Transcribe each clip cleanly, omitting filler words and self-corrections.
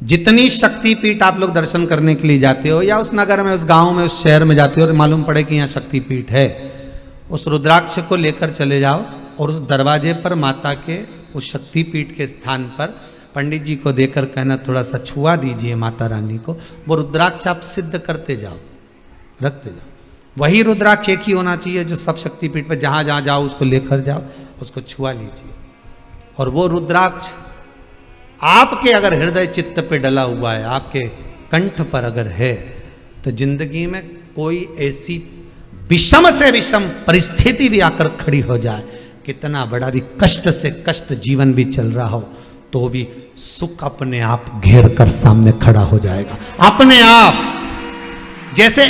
जितनी शक्तिपीठ आप लोग दर्शन करने के लिए जाते हो या उस नगर में, उस गांव में, उस शहर में जाते हो और मालूम पड़े कि यहाँ शक्तिपीठ है, उस रुद्राक्ष को लेकर चले जाओ और उस दरवाजे पर माता के उस शक्तिपीठ के स्थान पर पंडित जी को देकर कहना थोड़ा सा छुआ दीजिए माता रानी को। वो रुद्राक्ष आप सिद्ध करते जाओ, रखते जाओ। वही रुद्राक्ष एक ही होना चाहिए जो सब शक्तिपीठ पर जहाँ जहाँ जाओ उसको लेकर जाओ, उसको छुआ लीजिए। और वो रुद्राक्ष आपके अगर हृदय चित्त पे डला हुआ है, आपके कंठ पर अगर है, तो जिंदगी में कोई ऐसी विषम से विषम परिस्थिति भी आकर खड़ी हो जाए, कितना बड़ा भी कष्ट से कष्ट जीवन भी चल रहा हो, तो भी सुख अपने आप घेर कर सामने खड़ा हो जाएगा अपने आप। जैसे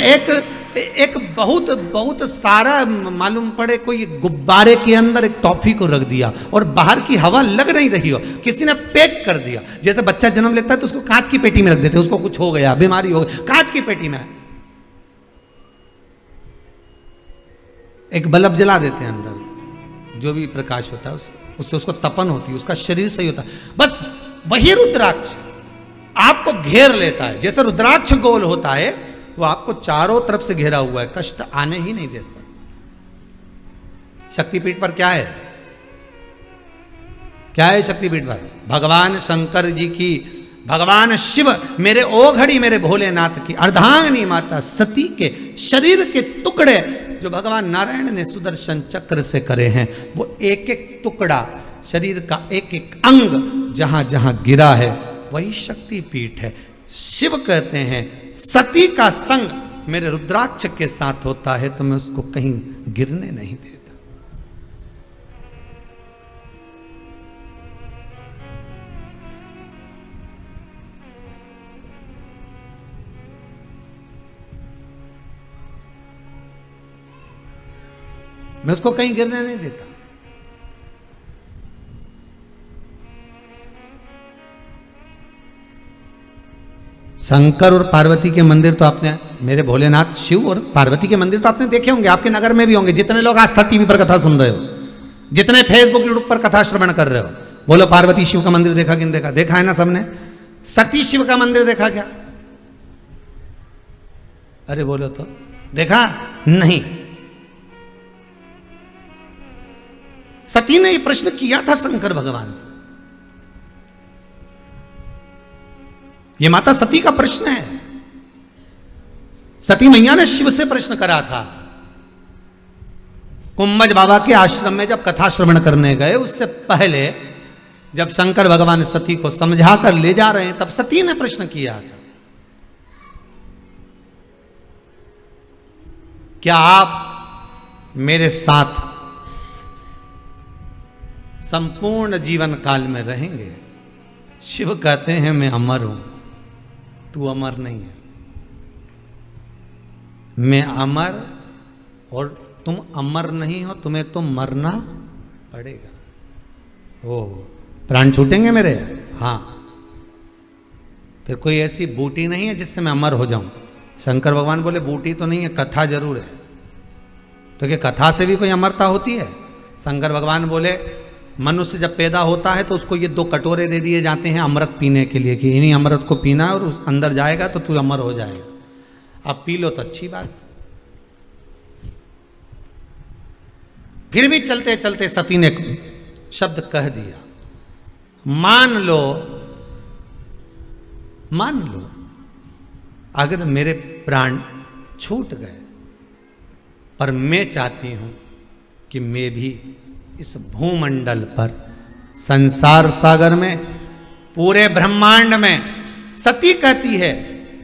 एक बहुत बहुत सारा मालूम पड़े कोई गुब्बारे के अंदर एक टॉफी को रख दिया और बाहर की हवा लग नहीं रही हो, किसी ने पैक कर दिया। जैसे बच्चा जन्म लेता है तो उसको कांच की पेटी में रख देते, उसको कुछ हो गया, बीमारी हो गई, कांच की पेटी में एक बल्ब जला देते हैं, अंदर जो भी प्रकाश होता है उससे उसको तपन होती है, उसका शरीर सही होता है। बस वही रुद्राक्ष आपको घेर लेता है। जैसे रुद्राक्ष गोल होता है, वो आपको चारों तरफ से घेरा हुआ है, कष्ट आने ही नहीं दे सकता। शक्तिपीठ पर क्या है? क्या है शक्तिपीठ पर? भगवान शंकर जी की, भगवान शिव, मेरे ओ घड़ी मेरे भोलेनाथ की अर्धांगिनी माता सती के शरीर के टुकड़े जो भगवान नारायण ने सुदर्शन चक्र से करे हैं, वो एक एक टुकड़ा शरीर का एक एक अंग जहां जहां गिरा है वही शक्तिपीठ है। शिव कहते हैं सती का संग मेरे रुद्राक्ष के साथ होता है तो मैं उसको कहीं गिरने नहीं देता। मैं उसको कहीं गिरने नहीं देता। शंकर और पार्वती के मंदिर तो आपने, मेरे भोलेनाथ शिव और पार्वती के मंदिर तो आपने देखे होंगे, आपके नगर में भी होंगे। जितने लोग आस्था टीवी पर कथा सुन रहे हो, जितने फेसबुक यूट्यूब पर कथा श्रवण कर रहे हो, बोलो पार्वती शिव का मंदिर देखा कि नहीं देखा? देखा है ना सबने। सती शिव का मंदिर देखा क्या? अरे बोलो तो, देखा नहीं? सती ने ये प्रश्न किया था शंकर भगवान से, ये माता सती का प्रश्न है। सती मैया ने शिव से प्रश्न करा था। कुंभज बाबा के आश्रम में जब कथा श्रवण करने गए, उससे पहले जब शंकर भगवान सती को समझा कर ले जा रहे हैं, तब सती ने प्रश्न किया था, क्या आप मेरे साथ संपूर्ण जीवन काल में रहेंगे? शिव कहते हैं मैं अमर हूं, तू अमर नहीं है। मैं अमर और तुम अमर नहीं हो, तुम्हें तो मरना पड़ेगा। ओ प्राण छूटेंगे मेरे? हाँ। फिर कोई ऐसी बूटी नहीं है जिससे मैं अमर हो जाऊं? शंकर भगवान बोले बूटी तो नहीं है, कथा जरूर है। तो क्या कथा से भी कोई अमरता होती है? शंकर भगवान बोले मनुष्य जब पैदा होता है तो उसको ये 2 कटोरे दे दिए जाते हैं अमृत पीने के लिए कि इन्हीं अमृत को पीना है और उस अंदर जाएगा तो तू अमर हो जाएगा। अब पी लो तो अच्छी बात। फिर भी चलते चलते सती ने शब्द कह दिया, मान लो अगर मेरे प्राण छूट गए, पर मैं चाहती हूं कि मैं भी इस भूमंडल पर, संसार सागर में, पूरे ब्रह्मांड में, सती कहती है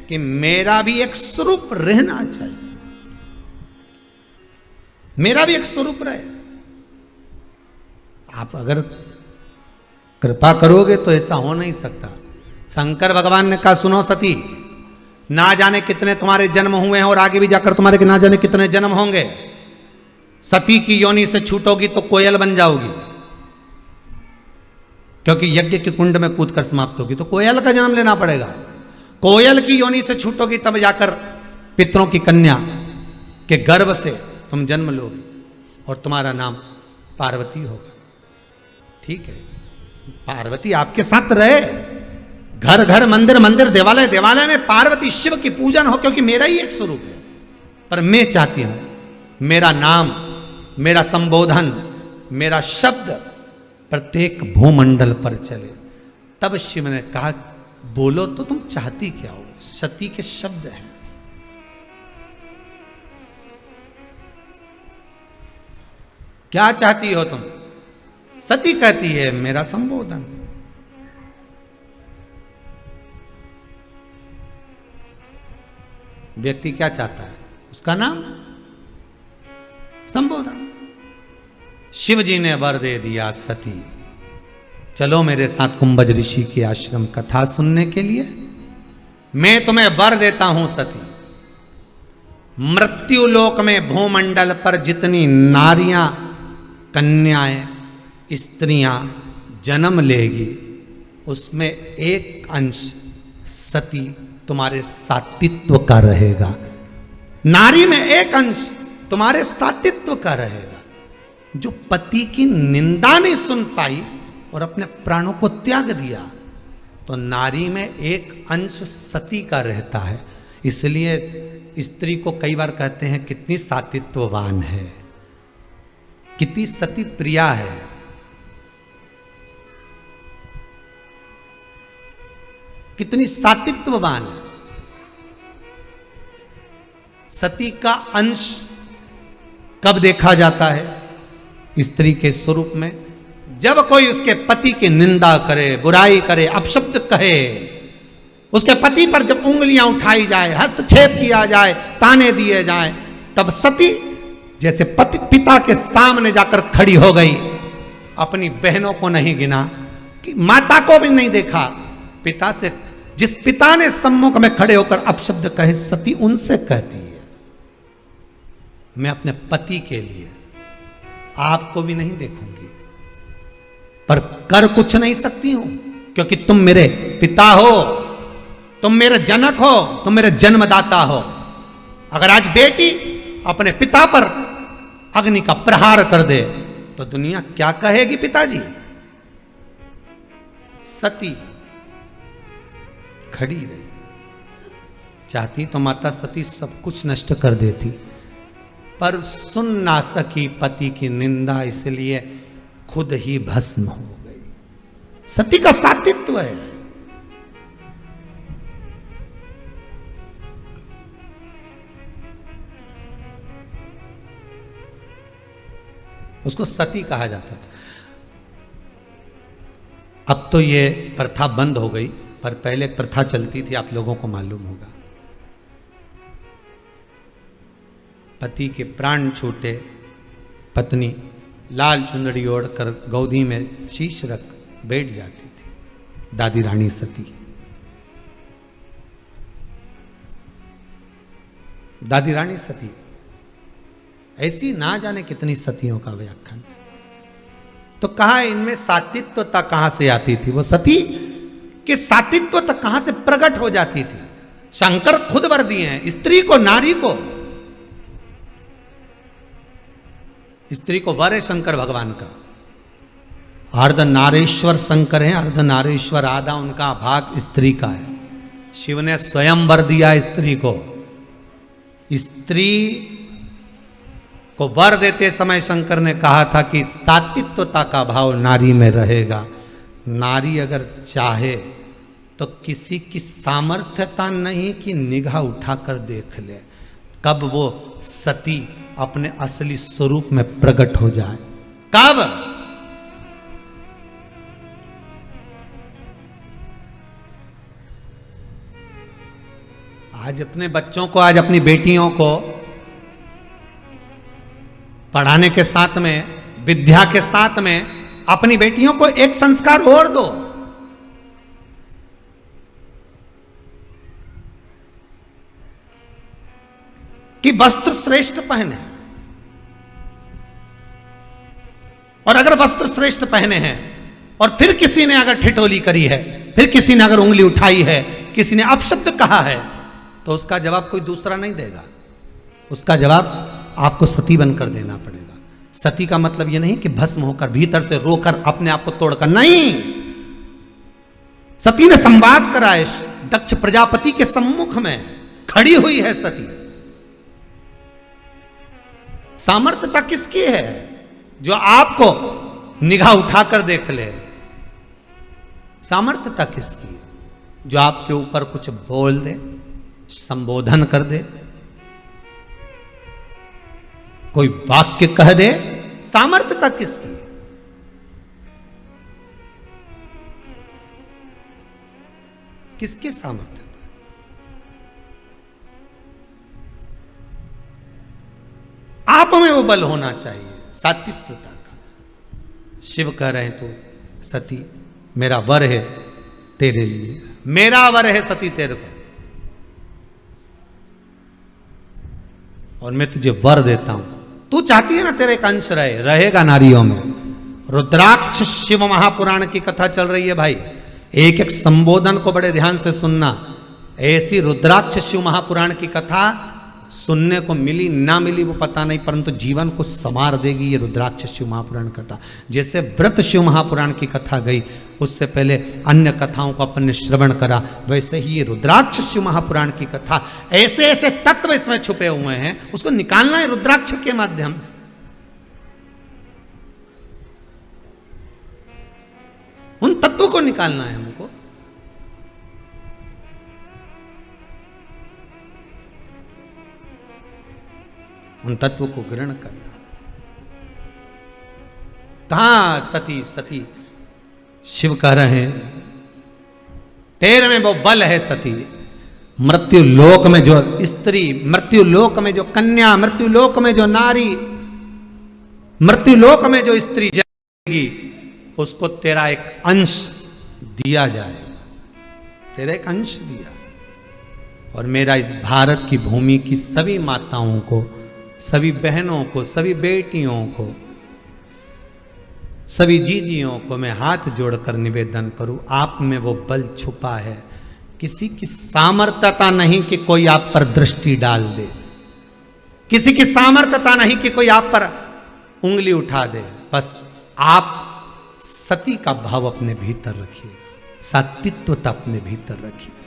कि मेरा भी एक स्वरूप रहना चाहिए, मेरा भी एक स्वरूप रहे। आप अगर कृपा करोगे तो ऐसा हो नहीं सकता। शंकर भगवान ने कहा सुनो सती, ना जाने कितने तुम्हारे जन्म हुए हैं और आगे भी जाकर तुम्हारे के ना जाने कितने जन्म होंगे। सती की योनि से छूटोगी तो कोयल बन जाओगी, क्योंकि यज्ञ के कुंड में कूदकर समाप्त होगी तो कोयल का जन्म लेना पड़ेगा। कोयल की योनि से छूटोगी तब जाकर पितरों की कन्या के गर्भ से तुम जन्म लोगी और तुम्हारा नाम पार्वती होगा। ठीक है, पार्वती आपके साथ रहे, घर घर मंदिर मंदिर देवालय देवालय में पार्वती शिव की पूजन हो, क्योंकि मेरा ही एक स्वरूप है। पर मैं चाहती हूं मेरा नाम, मेरा संबोधन, मेरा शब्द प्रत्येक भूमंडल पर चले। तब शिव ने कहा, बोलो तो तुम चाहती क्या हो? सती के शब्द हैं। क्या चाहती हो तुम? सती कहती है, मेरा संबोधन। व्यक्ति क्या चाहता है? उसका नाम, संबोधन। शिव जी ने वर दे दिया, सती चलो मेरे साथ कुंभज ऋषि की आश्रम कथा सुनने के लिए। मैं तुम्हें वर देता हूं सती, मृत्यु लोक में भूमंडल पर जितनी नारियां, कन्याएं, स्त्रियां जन्म लेगी, उसमें एक अंश सती तुम्हारे सातित्व का रहेगा। नारी में एक अंश तुम्हारे सातित्व का रहेगा। जो पति की निंदा नहीं सुन पाई और अपने प्राणों को त्याग दिया, तो नारी में एक अंश सती का रहता है। इसलिए स्त्री को कई बार कहते हैं कितनी सातित्ववान है, कितनी सती प्रिया है। कितनी सातित्ववान है। सती का अंश कब देखा जाता है? स्त्री के स्वरूप में। जब कोई उसके पति की निंदा करे, बुराई करे, अपशब्द कहे, उसके पति पर जब उंगलियां उठाई जाए, हस्तक्षेप किया जाए, ताने दिए जाए, तब सती जैसे पिता के सामने जाकर खड़ी हो गई। अपनी बहनों को नहीं गिना, कि माता को भी नहीं देखा। पिता से, जिस पिता ने सम्मुख में खड़े होकर अपशब्द कहे, सती उनसे कहती है, मैं अपने पति के लिए आपको भी नहीं देखूंगी, पर कर कुछ नहीं सकती हूं, क्योंकि तुम मेरे पिता हो, तुम मेरे जनक हो, तुम मेरे जन्मदाता हो। अगर आज बेटी अपने पिता पर अग्नि का प्रहार कर दे तो दुनिया क्या कहेगी पिताजी? सती खड़ी रही। चाहती तो माता सती सब कुछ नष्ट कर देती, पर सुन ना सकी पति की निंदा, इसलिए खुद ही भस्म हो गई। सती का सातित्व है। उसको सती कहा जाता था। अब तो ये प्रथा बंद हो गई, पर पहले एक प्रथा चलती थी, आप लोगों को मालूम होगा। पति के प्राण छूटे, पत्नी लाल चुंदड़ी ओढ़कर गोदी में शीश रख बैठ जाती थी, दादी रानी सती। दादी रानी सती, ऐसी ना जाने कितनी सतियों का व्याख्यान। तो कहा इनमें सातित्वता कहां से आती थी? वो सती कि सातित्वता कहां से प्रकट हो जाती थी? शंकर खुद वर दिए हैं स्त्री को, नारी को। स्त्री को वर है शंकर भगवान का। अर्ध नारेश्वर शंकर है, अर्ध नारेश्वर, आधा उनका भाग स्त्री का है। शिव ने स्वयं वर दिया स्त्री को। स्त्री को वर देते समय शंकर ने कहा था कि सातित्वता का भाव नारी में रहेगा। नारी अगर चाहे तो किसी की सामर्थ्यता नहीं कि निगाह उठाकर देख ले, कब वो सती अपने असली स्वरूप में प्रकट हो जाए। कब? आज अपने बच्चों को, आज अपनी बेटियों को पढ़ाने के साथ में, विद्या के साथ में अपनी बेटियों को एक संस्कार और दो। कि वस्त्र श्रेष्ठ पहने, और अगर वस्त्र श्रेष्ठ पहने हैं और फिर किसी ने अगर ठिठोली करी है, फिर किसी ने अगर उंगली उठाई है, किसी ने अपशब्द कहा है, तो उसका जवाब कोई दूसरा नहीं देगा। उसका जवाब आपको सती बनकर देना पड़ेगा। सती का मतलब यह नहीं कि भस्म होकर, भीतर से रोकर, अपने आप को तोड़कर, नहीं। सती ने संवाद करा है दक्ष प्रजापति के सम्मुख में खड़ी हुई है सती। सामर्थ्यता किसकी है? जो आपको निगाह उठाकर देख ले। सामर्थ्यता किसकी? जो आपके ऊपर कुछ बोल दे, संबोधन कर दे, कोई वाक्य कह दे। सामर्थ्यता किसकी? किसके सामर्थ्य? आप में वो बल होना चाहिए, सात्विकता का। शिव कह रहे हैं तो सती मेरा वर है तेरे लिए, मेरा वर है सती तेरे को, और मैं तुझे वर देता हूं। तू चाहती है ना तेरे एक अंश रहेगा नारियों में। रुद्राक्ष शिव महापुराण की कथा चल रही है भाई, एक एक संबोधन को बड़े ध्यान से सुनना। ऐसी रुद्राक्ष शिव महापुराण की कथा सुनने को मिली ना मिली वो पता नहीं, परंतु जीवन को संवार देगी ये रुद्राक्ष शिव महापुराण कथा। जैसे व्रत शिव महापुराण की कथा गई, उससे पहले अन्य कथाओं को अपन ने श्रवण करा, वैसे ही ये रुद्राक्ष शिव महापुराण की कथा, ऐसे ऐसे तत्व इसमें छुपे हुए हैं, उसको निकालना है रुद्राक्ष के माध्यम से। उन तत्वों को निकालना है हमको। उन तत्वों को ग्रहण करना। कहां सती सती शिव कह रहे हैं तेरे में वो बल है सती। मृत्यु लोक में जो स्त्री, मृत्यु लोक में जो कन्या, मृत्यु लोक में जो नारी, मृत्यु लोक में जो स्त्री जाएगी, उसको तेरा एक अंश दिया जाए, तेरा एक अंश दिया। और मेरा इस भारत की भूमि की सभी माताओं को, सभी बहनों को, सभी बेटियों को, सभी जीजियों को मैं हाथ जोड़कर निवेदन करूं, आप में वो बल छुपा है। किसी की सामर्थ्यता नहीं कि कोई आप पर दृष्टि डाल दे, किसी की सामर्थ्यता नहीं कि कोई आप पर उंगली उठा दे। बस आप सती का भाव अपने भीतर रखिए, सात्विकता अपने भीतर रखिए।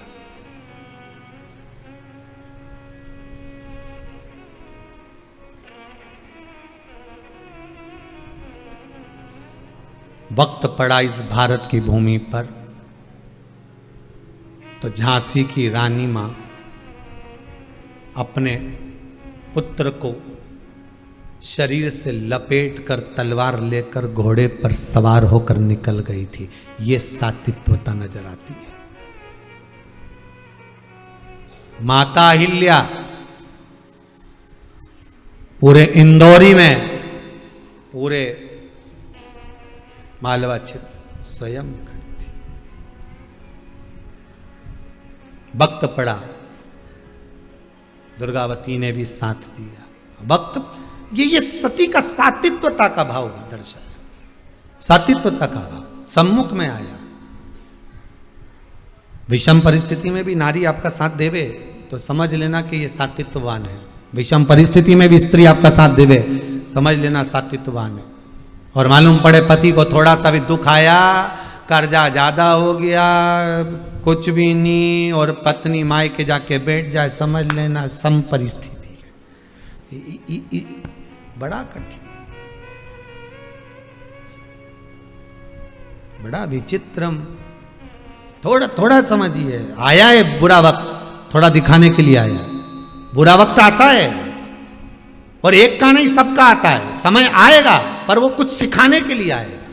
वक्त पड़ा इस भारत की भूमि पर तो झांसी की रानी मां अपने पुत्र को शरीर से लपेटकर तलवार लेकर घोड़े पर सवार होकर निकल गई थी। ये सात्विकता नजर आती है। माता अहिल्या पूरे इंदौरी में, पूरे मालवा क्षेत्र स्वयं खड़ी थी। वक्त पड़ा, दुर्गावती ने भी साथ दिया। वक्त ये सती का सात्विकता का भाव दर्शा, सात्विकता का भाव सम्मुख में आया। विषम परिस्थिति में भी नारी आपका साथ देवे तो समझ लेना कि ये सात्विकवान है। विषम परिस्थिति में भी स्त्री आपका साथ देवे, समझ लेना सात्विकवान है। और मालूम पड़े पति को थोड़ा सा भी दुख आया, कर्जा ज्यादा हो गया, कुछ भी नहीं, और पत्नी मायके जाके बैठ जाए, समझ लेना सम परिस्थिति है। बड़ा कठिन, बड़ा विचित्रम। थोड़ा थोड़ा समझिए, आया है बुरा वक्त, थोड़ा दिखाने के लिए आया है। बुरा वक्त आता है और एक का नहीं सबका आता है। समय आएगा पर वो कुछ सिखाने के लिए आएगा,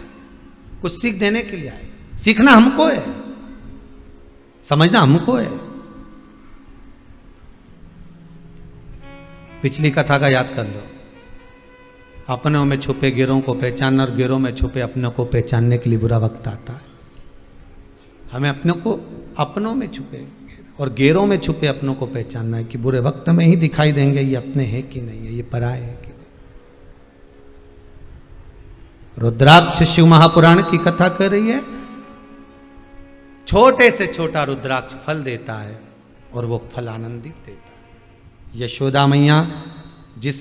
कुछ सीख देने के लिए आएगा। सीखना हमको है, समझना हमको है। पिछली कथा का याद कर लो। अपनों में छुपे गिरों को पहचानना और गिरों में छुपे अपनों को पहचानने के लिए बुरा वक्त आता है। हमें अपनों को, अपनों में छुपे और गेरों में छुपे अपनों को पहचानना है कि बुरे वक्त में ही दिखाई देंगे ये अपने हैं कि नहीं है, ये पराए हैं कि नहीं। रुद्राक्ष शिव महापुराण की कथा कर रही है। छोटे से छोटा रुद्राक्ष फल देता है और वो फल आनंदित देता है। यशोदा मैया जिस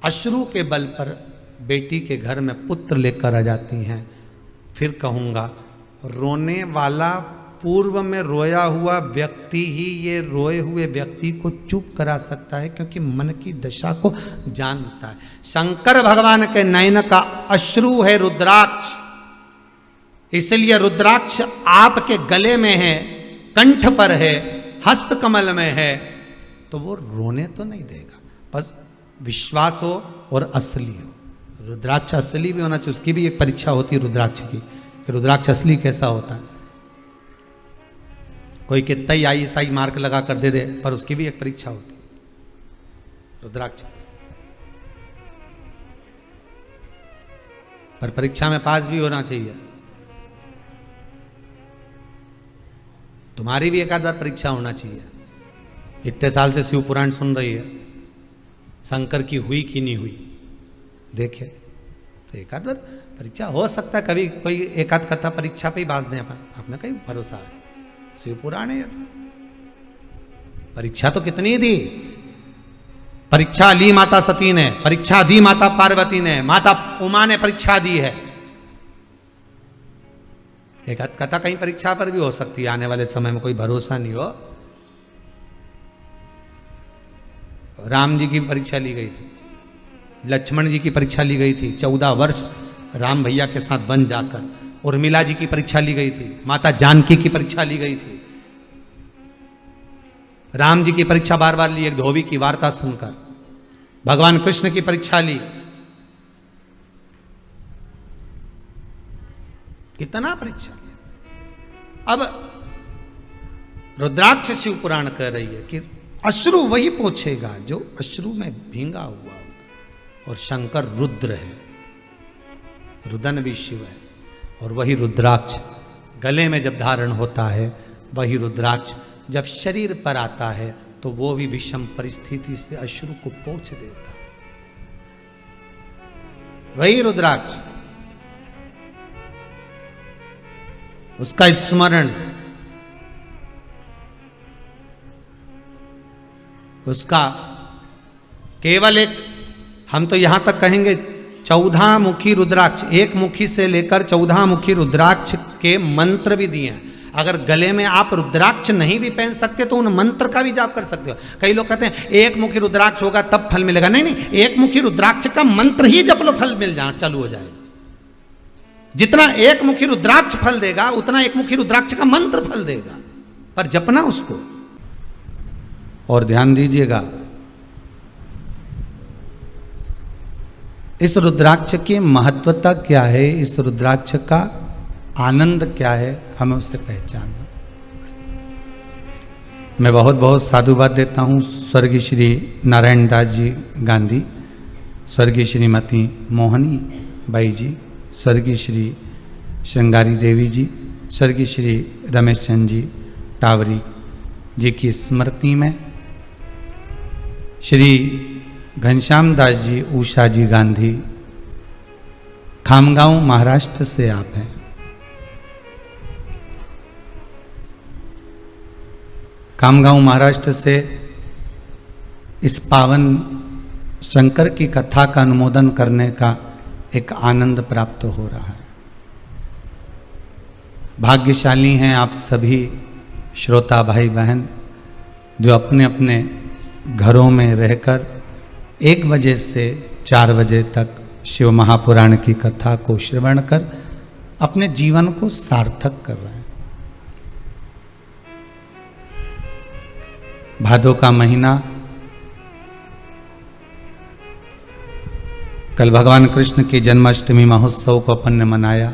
अश्रु के बल पर बेटी के घर में पुत्र लेकर आ जाती हैं, फिर कहूंगा रोने वाला पूर्व में रोया हुआ व्यक्ति ही ये रोए हुए व्यक्ति को चुप करा सकता है, क्योंकि मन की दशा को जानता है। शंकर भगवान के नयन का अश्रु है रुद्राक्ष, इसलिए रुद्राक्ष आपके गले में है, कंठ पर है, हस्त कमल में है, तो वो रोने तो नहीं देगा। बस विश्वास हो और असली हो। रुद्राक्ष असली भी होना चाहिए, उसकी भी एक परीक्षा होती है रुद्राक्ष की, कि रुद्राक्ष असली कैसा होता है। कोई कितना ही ISI मार्क लगा कर दे दे, पर उसकी भी एक परीक्षा होती है रुद्राक्ष। पर परीक्षा में पास भी होना चाहिए। तुम्हारी भी एक आध बार परीक्षा होना चाहिए। इतने साल से शिव पुराण सुन रही है, शंकर की हुई कि नहीं हुई देखे, तो एक आध बार परीक्षा हो सकता है, कभी कोई एक आध कथा परीक्षा पे ही बाज दें अपन, अपने कहीं भरोसा है। शिव पुराण है तो परीक्षा तो कितनी दी। परीक्षा ली माता सती ने, परीक्षा दी माता पार्वती ने, माता उमा ने परीक्षा दी है। एक आध कथा कहीं परीक्षा पर भी हो सकती है, आने वाले समय में कोई भरोसा नहीं हो। राम जी की परीक्षा ली गई थी, लक्ष्मण जी की परीक्षा ली गई थी, 14 वर्ष राम भैया के साथ वन जाकर। उर्मिला जी की परीक्षा ली गई थी, माता जानकी की परीक्षा ली गई थी। राम जी की परीक्षा बार बार ली, एक धोबी की वार्ता सुनकर। भगवान कृष्ण की परीक्षा ली। कितना परीक्षा लिया। अब रुद्राक्ष शिव पुराण कह रही है कि अश्रु वही पोछेगा जो अश्रु में भींगा हुआ होगा। और शंकर रुद्र है, रुदन भी शिव है, और वही रुद्राक्ष गले में जब धारण होता है, वही रुद्राक्ष जब शरीर पर आता है तो वो भी विषम परिस्थिति से अश्रु को पोंछ देता है। वही रुद्राक्ष, उसका स्मरण, उसका केवल एक, हम तो यहां तक कहेंगे 14 मुखी रुद्राक्ष, एक मुखी से लेकर 14 मुखी रुद्राक्ष के मंत्र भी दिए हैं। अगर गले में आप रुद्राक्ष नहीं भी पहन सकते तो उन मंत्र का भी जाप कर सकते हो। कई लोग कहते हैं एक मुखी रुद्राक्ष होगा तब फल मिलेगा। नहीं, एक मुखी रुद्राक्ष का मंत्र ही जप लो, फल मिल जाना चालू हो जाएगा। जितना एक मुखी रुद्राक्ष फल देगा उतना एक मुखी रुद्राक्ष का मंत्र फल देगा, पर जपना उसको। और ध्यान दीजिएगा, इस रुद्राक्ष की महत्वता क्या है, इस रुद्राक्ष का आनंद क्या है, हमें उसे पहचानना। मैं बहुत बहुत साधुवाद देता हूँ स्वर्गीय श्री नारायण दास जी गांधी, स्वर्गीय श्रीमती मोहनी बाई जी, स्वर्गीय श्री श्रृंगारी देवी जी, स्वर्गीय श्री रमेश चंद जी टावरी जी की स्मृति में श्री घनश्याम दास जी उषा जी गांधी, खामगांव महाराष्ट्र से आप हैं। खामगांव महाराष्ट्र से इस पावन शंकर की कथा का अनुमोदन करने का एक आनंद प्राप्त हो रहा है। भाग्यशाली हैं आप सभी श्रोता भाई बहन जो अपने अपने घरों में रहकर 1 बजे से 4 बजे तक शिव महापुराण की कथा को श्रवण कर अपने जीवन को सार्थक कर रहे हैं। भादों का महीना, कल भगवान कृष्ण की जन्माष्टमी महोत्सव को अपन ने मनाया।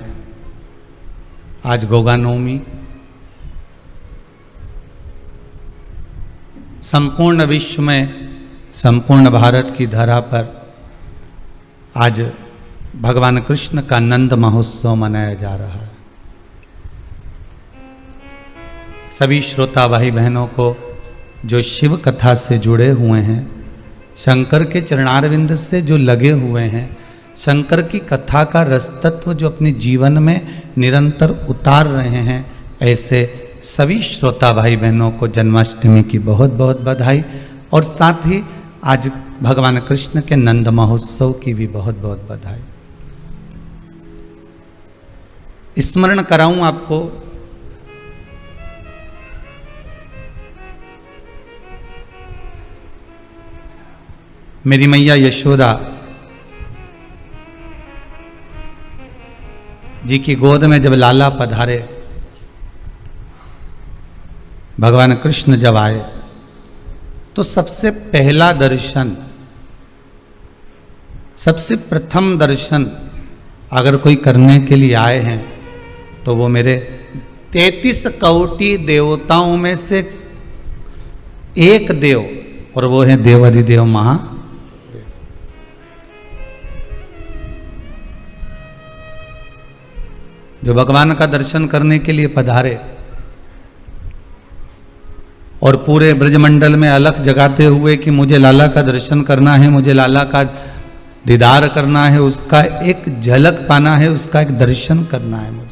आज गोगा नवमी। संपूर्ण विश्व में, संपूर्ण भारत की धरा पर आज भगवान कृष्ण का नंद महोत्सव मनाया जा रहा है। सभी श्रोता भाई बहनों को जो शिव कथा से जुड़े हुए हैं, शंकर के चरणारविंद से जो लगे हुए हैं, शंकर की कथा का रस तत्व जो अपने जीवन में निरंतर उतार रहे हैं, ऐसे सभी श्रोता भाई बहनों को जन्माष्टमी की बहुत बहुत बधाई। और साथ ही आज भगवान कृष्ण के नंद महोत्सव की भी बहुत बहुत बधाई। स्मरण कराऊं आपको, मेरी मैया यशोदा जी की गोद में जब लाला पधारे, भगवान कृष्ण जब आए, तो सबसे पहला दर्शन, सबसे प्रथम दर्शन अगर कोई करने के लिए आए हैं तो वो मेरे 33 कोटि देवताओं में से एक देव, और वो है देवाधिदेव महादेव। जो भगवान का दर्शन करने के लिए पधारे और पूरे ब्रजमंडल में अलख जगाते हुए कि मुझे लाला का दर्शन करना है, मुझे लाला का दीदार करना है, उसका एक झलक पाना है, उसका एक दर्शन करना है मुझे।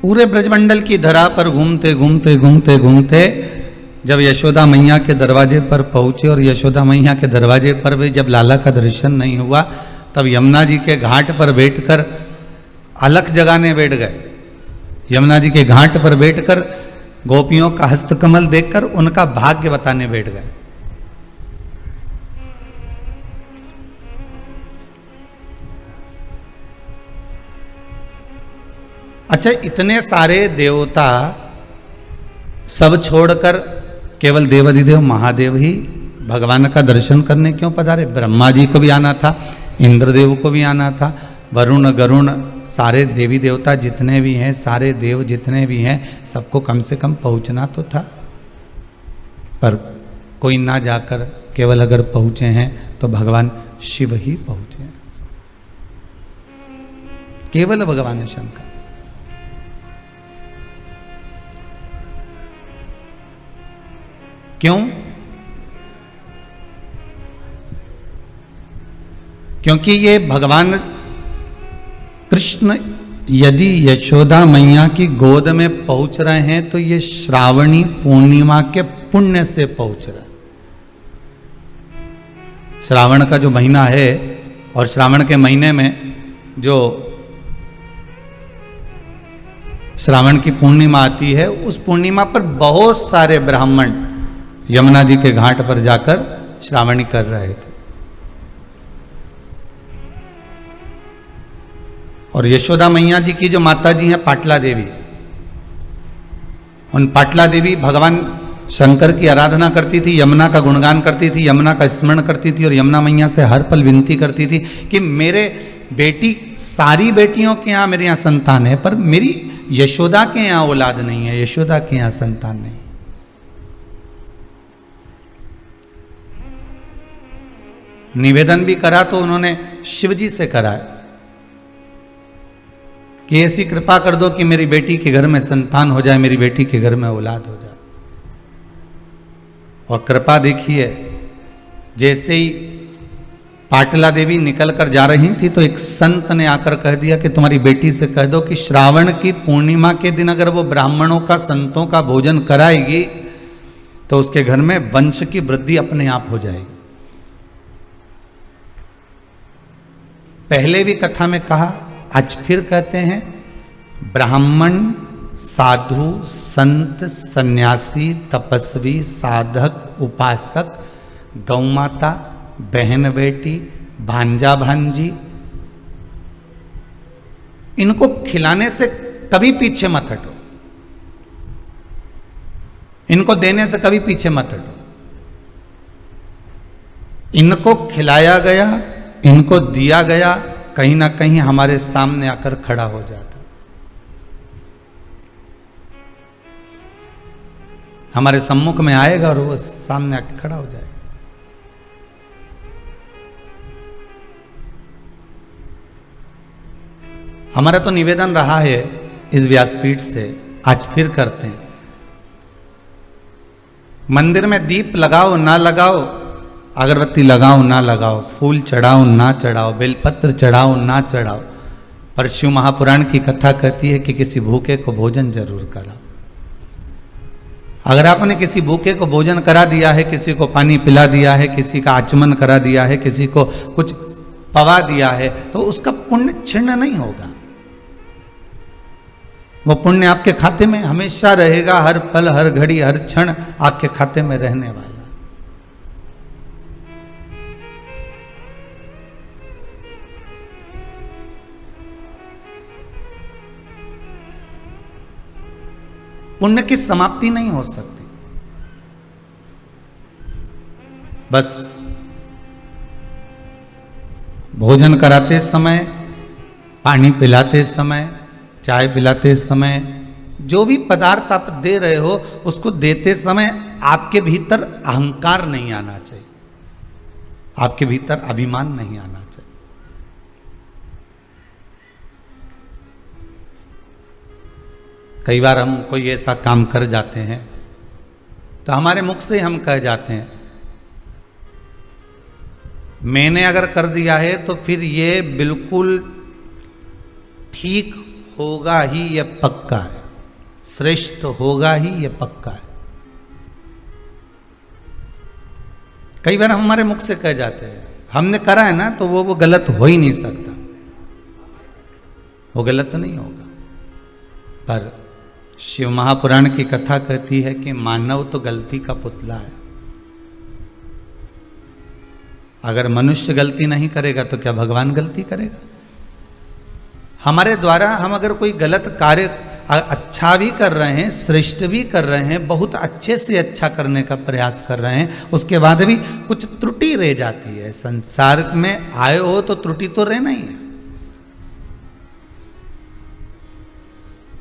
पूरे ब्रजमंडल की धरा पर घूमते घूमते घूमते घूमते जब यशोदा मैया के दरवाजे पर पहुंचे, और यशोदा मैया के दरवाजे पर भी जब लाला का दर्शन नहीं हुआ, तब यमुना जी के घाट पर बैठकर अलख जगाने बैठ गए। यमुना जी के घाट पर बैठकर गोपियों का हस्तकमल देखकर उनका भाग्य बताने बैठ गए। अच्छा, इतने सारे देवता सब छोड़कर केवल देवाधिदेव महादेव ही भगवान का दर्शन करने क्यों पधारे? ब्रह्मा जी को भी आना था, इंद्रदेव को भी आना था, वरुण गरुण सारे देवी देवता जितने भी हैं, सारे देव जितने भी हैं, सबको कम से कम पहुंचना तो था। पर कोई ना जाकर केवल अगर पहुंचे हैं तो भगवान शिव ही पहुंचे, केवल भगवान शंकर। क्यों? क्योंकि ये भगवान कृष्ण यदि यशोदा मैया की गोद में पहुंच रहे हैं तो ये श्रावणी पूर्णिमा के पुण्य से पहुंच रहे हैं। श्रावण का जो महीना है, और श्रावण के महीने में जो श्रावण की पूर्णिमा आती है, उस पूर्णिमा पर बहुत सारे ब्राह्मण यमुना जी के घाट पर जाकर श्रावणी कर रहे थे। और यशोदा मैया जी की जो माता जी हैं पाटला देवी, उन पाटला देवी भगवान शंकर की आराधना करती थी, यमुना का गुणगान करती थी, यमुना का स्मरण करती थी, और यमुना मैया से हर पल विनती करती थी कि मेरे बेटी, सारी बेटियों के यहाँ मेरे यहाँ संतान है, पर मेरी यशोदा के यहाँ औलाद नहीं है, यशोदा के यहाँ संतान नहीं। निवेदन भी करा तो उन्होंने शिवजी से करा कि ऐसी कृपा कर दो कि मेरी बेटी के घर में संतान हो जाए, मेरी बेटी के घर में औलाद हो जाए। और कृपा देखिए, जैसे ही पाटला देवी निकल कर जा रही थी तो एक संत ने आकर कह दिया कि तुम्हारी बेटी से कह दो कि श्रावण की पूर्णिमा के दिन अगर वो ब्राह्मणों का, संतों का भोजन कराएगी तो उसके घर में वंश की वृद्धि अपने आप हो जाएगी। पहले भी कथा में कहा, आज फिर कहते हैं, ब्राह्मण, साधु, संत, सन्यासी, तपस्वी, साधक, उपासक, गौमाता, बहन बेटी, भांजा भांजी, इनको खिलाने से कभी पीछे मत हटो, इनको देने से कभी पीछे मत हटो। इनको खिलाया गया, इनको दिया गया, कहीं ना कहीं हमारे सामने आकर खड़ा हो जाता, हमारे सम्मुख में आएगा और वो सामने आकर खड़ा हो जाएगा। हमारा तो निवेदन रहा है इस व्यासपीठ से, आज फिर करते हैं, मंदिर में दीप लगाओ ना लगाओ, अगरबत्ती लगाओ ना लगाओ, फूल चढ़ाओ ना चढ़ाओ, बेलपत्र चढ़ाओ ना चढ़ाओ, पर शिव महापुराण की कथा कहती है कि किसी भूखे को भोजन जरूर कराओ। अगर आपने किसी भूखे को भोजन करा दिया है, किसी को पानी पिला दिया है, किसी का आचमन करा दिया है, किसी को कुछ पवा दिया है, तो उसका पुण्य क्षीण नहीं होगा। वो पुण्य आपके खाते में हमेशा रहेगा, हर पल, हर घड़ी, हर क्षण आपके खाते में रहने वाला। पुण्य की समाप्ति नहीं हो सकती। बस भोजन कराते समय, पानी पिलाते समय, चाय पिलाते समय, जो भी पदार्थ आप दे रहे हो उसको देते समय आपके भीतर अहंकार नहीं आना चाहिए, आपके भीतर अभिमान नहीं आना चाहिए। कई बार हम कोई ऐसा काम कर जाते हैं तो हमारे मुख से हम कह जाते हैं, मैंने अगर कर दिया है तो फिर ये बिल्कुल ठीक होगा ही, यह पक्का है, श्रेष्ठ होगा ही, यह पक्का है। कई बार हमारे मुख से कह जाते हैं, हमने करा है ना तो वो गलत हो ही नहीं सकता, वो गलत नहीं होगा। पर शिव महापुराण की कथा कहती है कि मानव तो गलती का पुतला है। अगर मनुष्य गलती नहीं करेगा तो क्या भगवान गलती करेगा? हमारे द्वारा हम अगर कोई गलत कार्य अच्छा भी कर रहे हैं, श्रेष्ठ भी कर रहे हैं, बहुत अच्छे से अच्छा करने का प्रयास कर रहे हैं, उसके बाद भी कुछ त्रुटि रह जाती है। संसार में आए हो तो त्रुटि तो रहना ही है,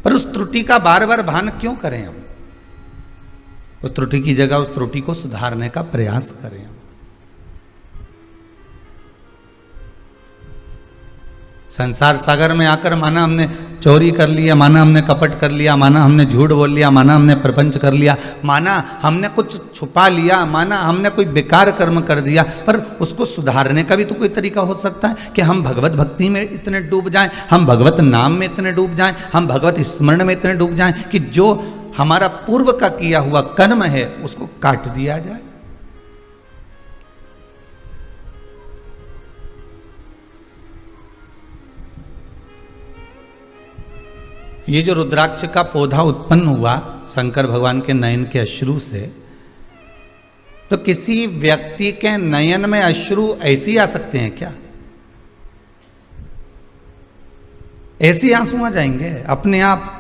पर उस त्रुटि का बार बार भान क्यों करें हम? उस त्रुटि की जगह उस त्रुटि को सुधारने का प्रयास करें हम। संसार सागर में आकर माना हमने चोरी कर लिया, माना हमने कपट कर लिया, माना हमने झूठ बोल लिया, माना हमने प्रपंच कर लिया, माना हमने कुछ छुपा लिया, माना हमने कोई बेकार कर्म कर दिया, पर उसको सुधारने का भी तो कोई तरीका हो सकता है कि हम भगवत भक्ति में इतने डूब जाएं, हम भगवत नाम में इतने डूब जाएं, हम भगवत स्मरण में इतने डूब जाएं कि जो हमारा पूर्व का किया हुआ कर्म है उसको काट दिया जाए। ये जो रुद्राक्ष का पौधा उत्पन्न हुआ शंकर भगवान के नयन के अश्रु से, तो किसी व्यक्ति के नयन में अश्रु ऐसे ही आ सकते हैं क्या? ऐसे ही आंसू आ जाएंगे अपने आप?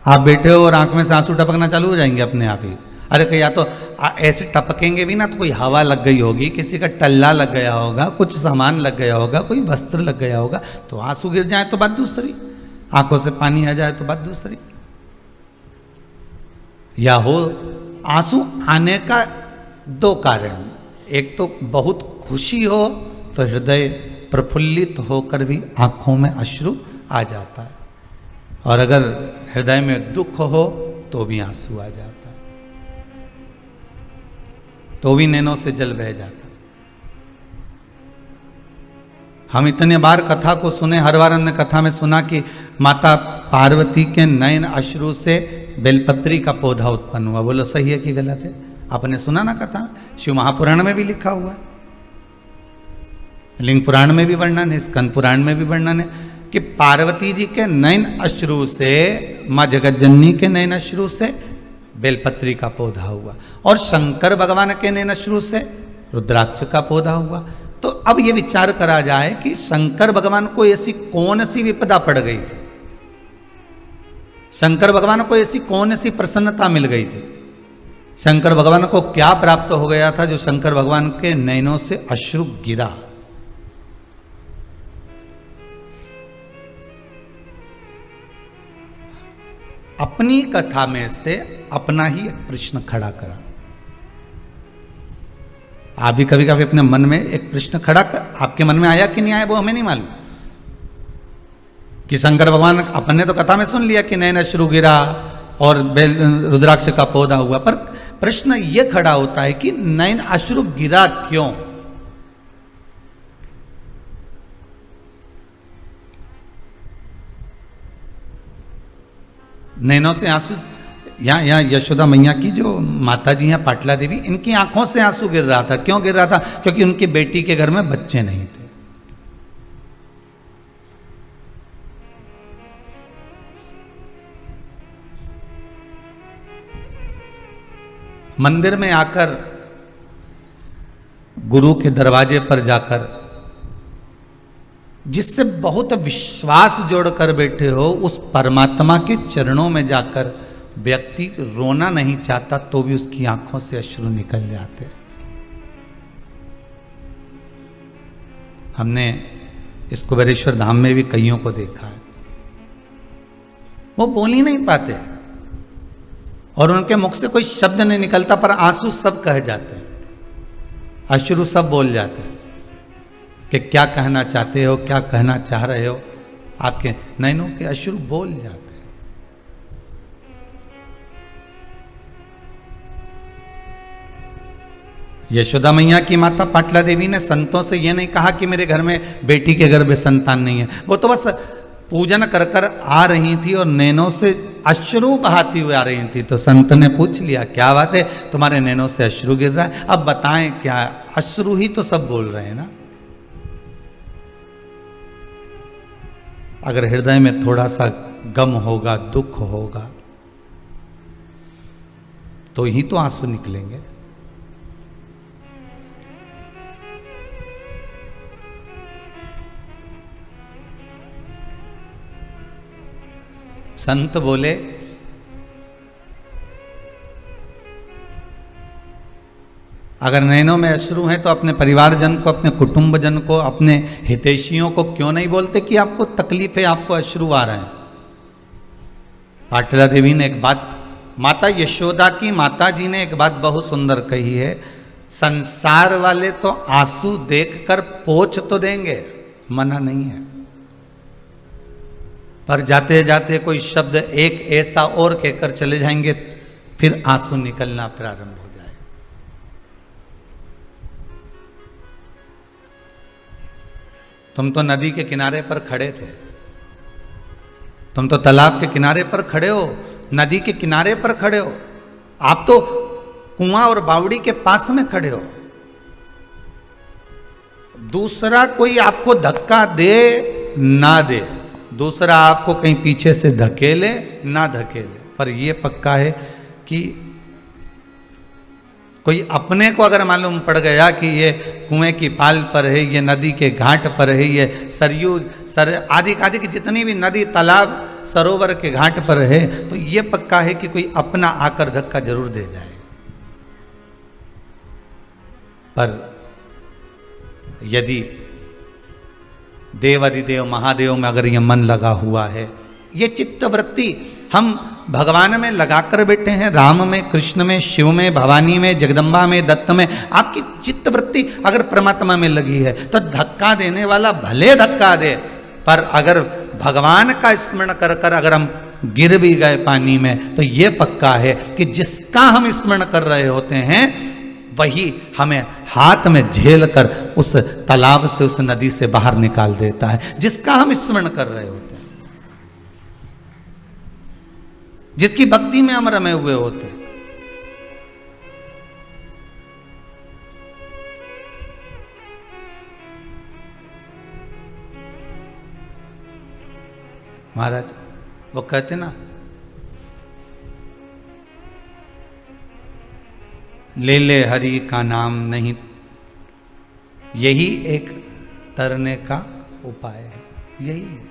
आप बैठे हो और आंख में से आंसू टपकना चालू हो जाएंगे अपने आप ही? अरे या तो ऐसे टपकेंगे भी ना तो कोई हवा लग गई होगी, किसी का टल्ला लग गया होगा, कुछ सामान लग गया होगा, कोई वस्त्र लग गया होगा, तो आंसू गिर जाए तो बात दूसरी, आंखों से पानी आ जाए तो बात दूसरी। या हो आंसू आने का दो कारण, एक तो बहुत खुशी हो तो हृदय प्रफुल्लित होकर भी आंखों में अश्रु आ जाता है, और अगर हृदय में दुख हो तो भी आंसू आ जाता है, तो भी नैनों से जल बह जाता है। हम इतने बार कथा को सुने, हर बार हमने कथा में सुना कि माता पार्वती के नयन अश्रु से बेलपत्री का पौधा उत्पन्न हुआ। बोलो सही है कि गलत है? आपने सुना ना कथा? शिव महापुराण में भी लिखा हुआ है, लिंग पुराण में भी वर्णन है, स्कंद पुराण में भी वर्णन है कि पार्वती जी के नयन अश्रु से, माँ जगतजननी के नयन अश्रु से बेलपत्री का पौधा हुआ, और शंकर भगवान के नयन अश्रु से रुद्राक्ष का पौधा हुआ। तो अब ये विचार करा जाए कि शंकर भगवान को ऐसी कौन सी विपदा पड़ गई थी, शंकर भगवान को ऐसी कौन सी प्रसन्नता मिल गई थी, शंकर भगवान को क्या प्राप्त हो गया था जो शंकर भगवान के नयनों से अश्रु गिरा? अपनी कथा में से अपना ही एक प्रश्न खड़ा करा। आप भी कभी कभी अपने मन में एक प्रश्न खड़ा कर, आपके मन में आया कि नहीं आया वो हमें नहीं मालूम, कि शंकर भगवान, अपने तो कथा में सुन लिया कि नयन अश्रु गिरा और रुद्राक्ष का पौधा हुआ, पर प्रश्न यह खड़ा होता है कि नयन अश्रु गिरा क्यों? नैनों से आंसू यहाँ यशोदा मैया की जो माता जी हैं पाटला देवी, इनकी आंखों से आंसू गिर रहा था। क्यों गिर रहा था? क्योंकि उनकी बेटी के घर में बच्चे नहीं थे। मंदिर में आकर, गुरु के दरवाजे पर जाकर, जिससे बहुत विश्वास जोड़कर बैठे हो, उस परमात्मा के चरणों में जाकर व्यक्ति रोना नहीं चाहता तो भी उसकी आंखों से अश्रु निकल जाते। हमने इस कुबेरेश्वर धाम में भी कईयों को देखा है, वो बोल ही नहीं पाते और उनके मुख से कोई शब्द नहीं निकलता, पर आंसू सब कह जाते हैं, अश्रु सब बोल जाते हैं कि क्या कहना चाहते हो, क्या कहना चाह रहे हो। आपके नैनों के अश्रु बोल जाते हैं। यशोदा मैया की माता पाटला देवी ने संतों से यह नहीं कहा कि मेरे घर में बेटी के गर्भ में संतान नहीं है। वो तो बस पूजन कर कर आ रही थी और नैनों से अश्रु बहाती हुई आ रही थी। तो संत ने पूछ लिया, क्या बात है, तुम्हारे नैनों से अश्रु गिर रहा है, अब बताएं क्या? अश्रु ही तो सब बोल रहे हैं ना। अगर हृदय में थोड़ा सा गम होगा, दुख होगा, तो ही तो आंसू निकलेंगे। संत बोले, अगर नैनों में अश्रु हैं तो अपने परिवारजन को, अपने कुटुंबजन को, अपने हितैषियों को क्यों नहीं बोलते कि आपको तकलीफ है, आपको अश्रु आ रहे हैं। पाटला देवी ने एक बात, माता यशोदा की माता जी ने एक बात बहुत सुंदर कही है, संसार वाले तो आंसू देखकर पोंछ तो देंगे, मना नहीं है, पर जाते जाते कोई शब्द एक ऐसा और कहकर चले जाएंगे, फिर आंसू निकलना प्रारंभ हो जाए। तुम तो नदी के किनारे पर खड़े थे, तुम तो तालाब के किनारे पर खड़े हो, नदी के किनारे पर खड़े हो, आप तो कुआं और बावड़ी के पास में खड़े हो। दूसरा कोई आपको धक्का दे ना दे, दूसरा आपको कहीं पीछे से धकेले ना धकेले, पर यह पक्का है कि कोई अपने को अगर मालूम पड़ गया कि ये कुएं की पाल पर है, ये नदी के घाट पर है, ये सरयू आदि आदि की जितनी भी नदी, तालाब, सरोवर के घाट पर है, तो ये पक्का है कि कोई अपना आकर धक्का जरूर दे जाए। पर यदि देवाधिदेव महादेव में अगर ये मन लगा हुआ है, ये चित्तवृत्ति हम भगवान में लगाकर बैठे हैं, राम में, कृष्ण में, शिव में, भवानी में, जगदम्बा में, दत्त में, आपकी चित्तवृत्ति अगर परमात्मा में लगी है तो धक्का देने वाला भले धक्का दे, पर अगर भगवान का स्मरण कर कर अगर हम गिर भी गए पानी में, तो ये पक्का है कि जिसका हम स्मरण कर रहे होते हैं वही हमें हाथ में झेल कर उस तालाब से, उस नदी से बाहर निकाल देता है, जिसका हम स्मरण कर रहे होते हैं, जिसकी भक्ति में हम रमे हुए होते हैं। महाराज वो कहते ना, ले ले हरि का नाम नहीं, यही एक तरने का उपाय है, यही है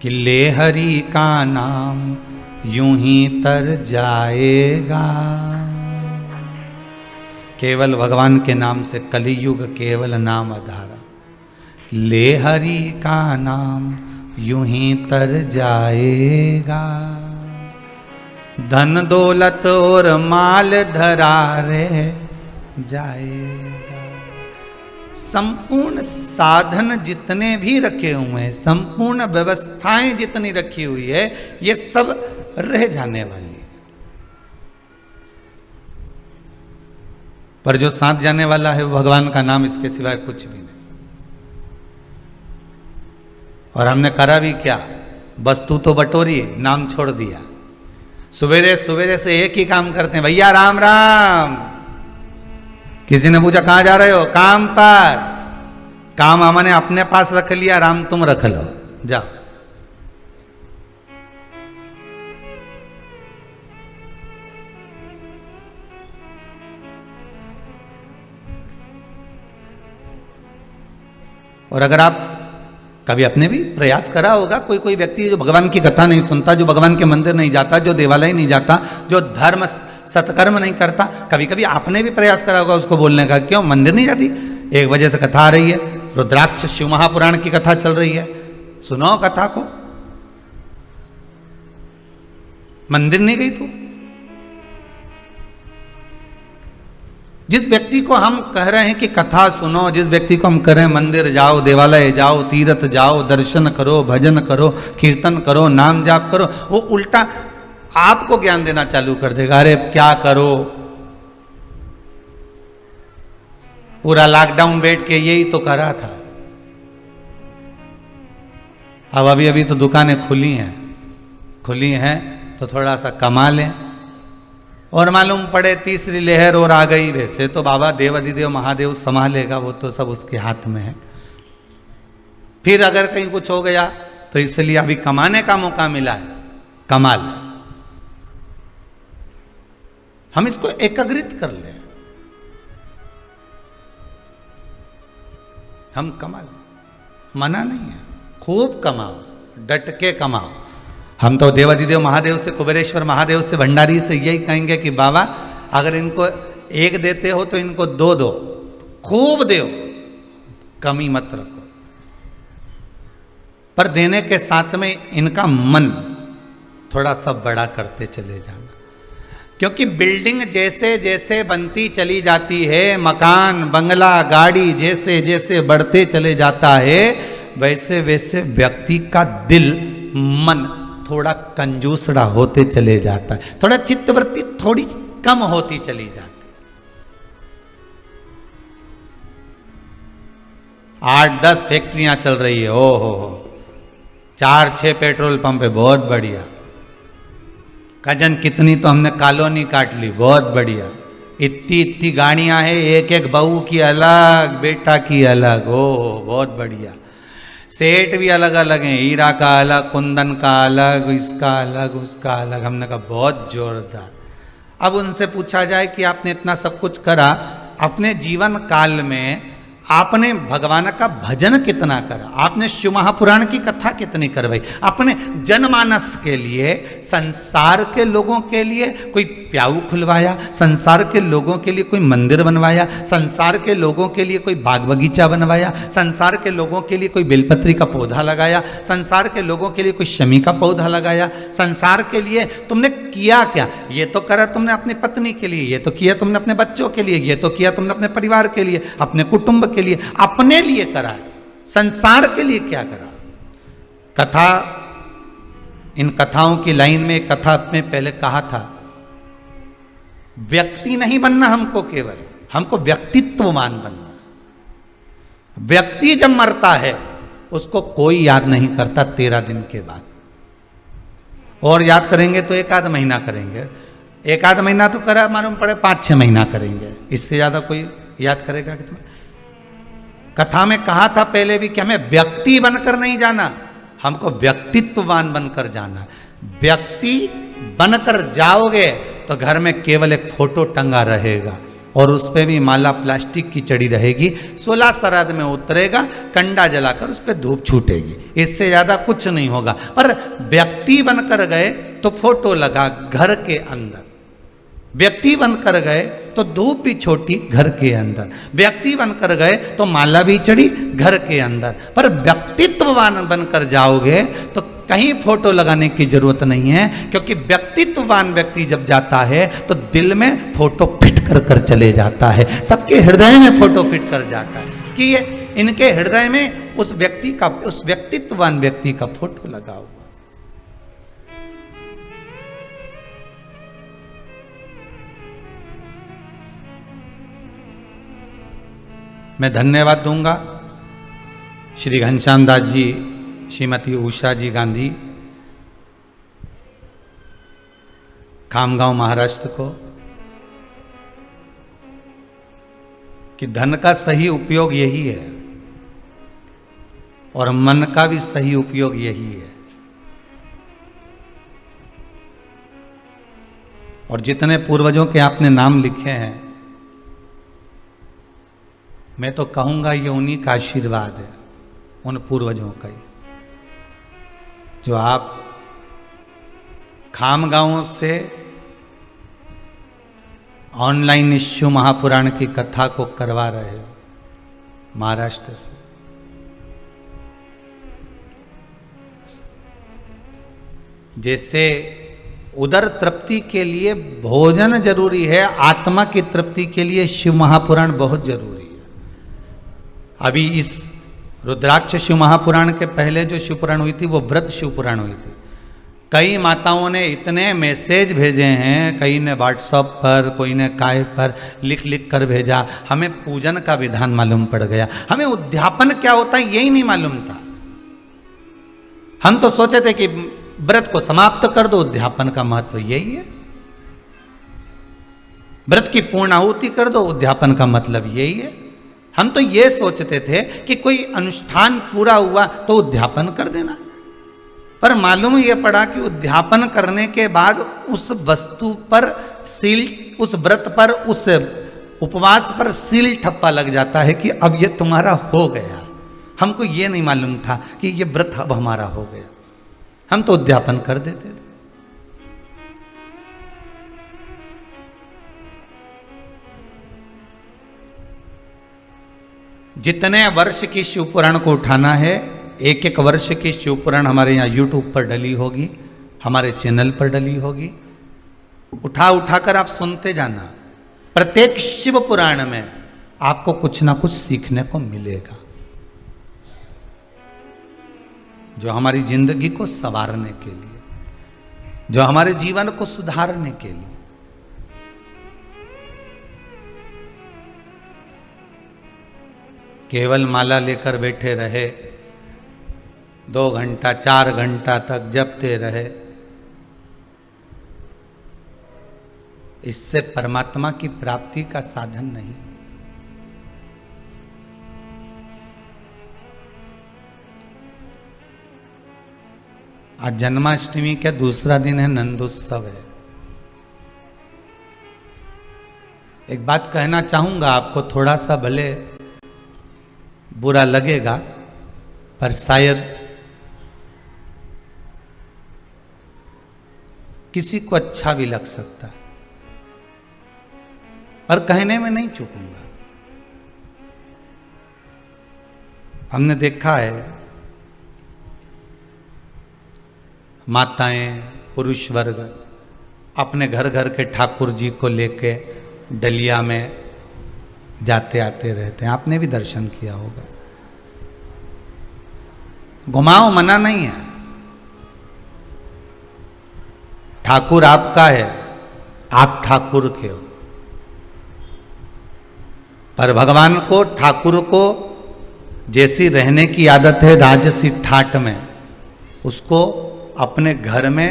कि ले हरि का नाम यूं ही तर जाएगा। केवल भगवान के नाम से कलियुग केवल नाम आधारा, ले हरि का नाम यूं ही तर जाएगा। धन दौलत और माल धरा रहे जाएगा। संपूर्ण साधन जितने भी रखे हुए हैं, संपूर्ण व्यवस्थाएं जितनी रखी हुई है, ये सब रह जाने वाली है, पर जो साथ जाने वाला है वो भगवान का नाम, इसके सिवाय कुछ भी नहीं। और हमने करा भी क्या, वस्तु तो बटोरी, नाम छोड़ दिया। सवेरे सवेरे से एक ही काम करते हैं, भैया राम राम। किसी ने पूछा कहां जा रहे हो? काम पर। काम हमने अपने पास रख लिया, राम तुम रख लो, जाओ। और अगर आप कभी अपने भी प्रयास करा होगा, कोई कोई व्यक्ति जो भगवान की कथा नहीं सुनता, जो भगवान के मंदिर नहीं जाता, जो देवालय नहीं जाता, जो धर्म सत्कर्म नहीं करता, कभी कभी आपने भी प्रयास करा होगा उसको बोलने का, क्यों मंदिर नहीं जाती? एक वजह से कथा आ रही है, रुद्राक्ष शिव महापुराण की कथा चल रही है, सुनो कथा को। मंदिर नहीं गई तू? जिस व्यक्ति को हम कह रहे हैं कि कथा सुनो, जिस व्यक्ति को हम कह रहे हैं मंदिर जाओ, देवालय जाओ, तीर्थ जाओ, दर्शन करो, भजन करो, कीर्तन करो, नाम जाप करो, वो उल्टा आपको ज्ञान देना चालू कर देगा। अरे क्या करो, पूरा लॉकडाउन बैठ के यही तो करा था, अब अभी अभी तो दुकानें खुली हैं तो थोड़ा सा कमा लें, और मालूम पड़े तीसरी लहर और आ गई। वैसे तो बाबा देव अधिदेव महादेव संभालेगा, वो तो सब उसके हाथ में है। फिर अगर कहीं कुछ हो गया तो इसलिए अभी कमाने का मौका मिला है, कमा ले, हम इसको एकाग्रित कर लें, हम कमा लें, मना नहीं है, खूब कमाओ, डट के कमाओ। हम तो देवाधिदेव महादेव से, कुबेरेश्वर महादेव से, भंडारी से यही कहेंगे कि बाबा अगर इनको एक देते हो तो इनको दो दो, खूब दो, कमी मत रखो, पर देने के साथ में इनका मन थोड़ा सा बड़ा करते चले जाना। क्योंकि बिल्डिंग जैसे जैसे बनती चली जाती है, मकान बंगला गाड़ी जैसे जैसे बढ़ते चले जाता है, वैसे वैसे व्यक्ति का दिल मन थोड़ा कंजूसड़ा होते चले जाता है, थोड़ा चित्तवृत्ति थोड़ी कम होती चली जाती। 8-10 फैक्ट्रियां चल रही है, ओ हो 4-6 पेट्रोल पंप है, बहुत बढ़िया। कजन कितनी तो हमने कॉलोनी काट ली, बहुत बढ़िया। इतनी गाड़ियां हैं, एक एक बहू की अलग, बेटा की अलग, ओ बहुत बढ़िया। सेठ भी अलग अलग हैं, हीरा का अलग, कुंदन का अलग, इसका अलग, उसका अलग। हमने कहा बहुत जोरदार। अब उनसे पूछा जाए कि आपने इतना सब कुछ करा, अपने जीवन काल में आपने भगवान का भजन कितना करा, आपने शिव महापुराण की कथा कितनी करवाई, अपने जनमानस के लिए, संसार के लोगों के लिए कोई प्याऊ खुलवाया, संसार के लोगों के लिए कोई मंदिर बनवाया, संसार के लोगों के लिए कोई बाग बगीचा बनवाया, संसार के लोगों के लिए कोई बेलपत्री का पौधा लगाया, संसार के लोगों के लिए कोई शमी का पौधा लगाया, संसार के लिए तुमने किया क्या? ये तो करा तुमने अपनी पत्नी के लिए, ये तो किया तुमने अपने बच्चों के लिए, ये तो किया तुमने अपने परिवार के लिए, अपने कुटुंब के लिए, अपने लिए करा, संसार के लिए क्या करा? कथा, इन कथाओं की लाइन में एक कथा में पहले कहा था, व्यक्ति नहीं बनना हमको, केवल हमको व्यक्तित्ववान बनना। व्यक्ति जब मरता है उसको कोई याद नहीं करता 13 दिन के बाद, और याद करेंगे तो 1 आध महीना करेंगे, 1 आध महीना तो करा मालूम पड़े 5-6 महीना करेंगे, इससे ज्यादा कोई याद करेगा कि तुम्हें? कथा में कहा था पहले भी कि हमें व्यक्ति बनकर नहीं जाना, हमको व्यक्तित्ववान बनकर जाना। व्यक्ति बनकर जाओगे तो घर में केवल एक फोटो टंगा रहेगा, और उस पर भी माला प्लास्टिक की चढ़ी रहेगी, 16 श्राद्ध में उतरेगा, कंडा जलाकर उस पर धूप छूटेगी, इससे ज्यादा कुछ नहीं होगा। पर व्यक्ति बनकर गए तो फोटो लगा घर के अंदर, व्यक्ति बनकर गए तो धूप भी छोटी घर के अंदर, व्यक्ति बनकर गए तो माला भी चढ़ी घर के अंदर। पर व्यक्तित्ववान बनकर जाओगे तो कहीं फोटो लगाने की जरूरत नहीं है, क्योंकि व्यक्तित्ववान व्यक्ति जब जाता है तो दिल में फोटो फिट कर कर चले जाता है, सबके हृदय में फोटो फिट कर जाता है कि ये इनके हृदय में उस व्यक्ति का, उस व्यक्तित्ववान व्यक्ति का फोटो लगा हुआ। मैं धन्यवाद दूंगा श्री घनश्याम दास जी, श्रीमती उषा जी गांधी, खामगांव महाराष्ट्र को कि धन का सही उपयोग यही है और मन का भी सही उपयोग यही है। और जितने पूर्वजों के आपने नाम लिखे हैं, मैं तो कहूंगा ये उन्हीं का आशीर्वाद है, उन पूर्वजों का ही, जो आप खामगांव से ऑनलाइन शिव महापुराण की कथा को करवा रहे हो, महाराष्ट्र से। जैसे उदर तृप्ति के लिए भोजन जरूरी है, आत्मा की तृप्ति के लिए शिव महापुराण बहुत जरूरी है। अभी इस रुद्राक्ष शिव महापुराण के पहले जो शिवपुराण हुई थी वो व्रत शिवपुराण हुई थी। कई माताओं ने इतने मैसेज भेजे हैं, कई ने व्हाट्सएप पर, कोई ने काय पर लिख लिख कर भेजा, हमें पूजन का विधान मालूम पड़ गया, हमें उद्यापन क्या होता है यही नहीं मालूम था। हम तो सोचे थे कि व्रत को समाप्त कर दो, उद्यापन का महत्व यही है। व्रत की पूर्ण आहुति कर दो, उद्यापन का मतलब यही है। हम तो ये सोचते थे कि कोई अनुष्ठान पूरा हुआ तो उद्यापन कर देना, पर मालूम ये पड़ा कि उद्यापन करने के बाद उस वस्तु पर सील, उस व्रत पर, उस उपवास पर सील ठप्पा लग जाता है कि अब ये तुम्हारा हो गया। हमको ये नहीं मालूम था कि ये व्रत अब हमारा हो गया, हम तो उद्यापन कर देते थे। जितने वर्ष की शिवपुराण को उठाना है, एक एक वर्ष की शिवपुराण हमारे यहाँ यूट्यूब पर डली होगी, हमारे चैनल पर डली होगी। उठा उठाकर आप सुनते जाना। प्रत्येक शिव पुराण में आपको कुछ ना कुछ सीखने को मिलेगा, जो हमारी जिंदगी को संवारने के लिए, जो हमारे जीवन को सुधारने के लिए। केवल माला लेकर बैठे रहे, 2 घंटा 4 घंटा तक जपते रहे, इससे परमात्मा की प्राप्ति का साधन नहीं। आज जन्माष्टमी का दूसरा दिन है, नंदोत्सव है। एक बात कहना चाहूंगा आपको, थोड़ा सा भले बुरा लगेगा पर शायद किसी को अच्छा भी लग सकता है, पर कहने में नहीं चूकूंगा। हमने देखा है माताएं, पुरुष वर्ग अपने घर घर के ठाकुर जी को लेके डलिया में जाते आते रहते हैं। आपने भी दर्शन किया होगा। घुमाओ मना नहीं है, ठाकुर आपका है, आप ठाकुर के हो, पर भगवान को, ठाकुर को जैसी रहने की आदत है राजसी ठाट में, उसको अपने घर में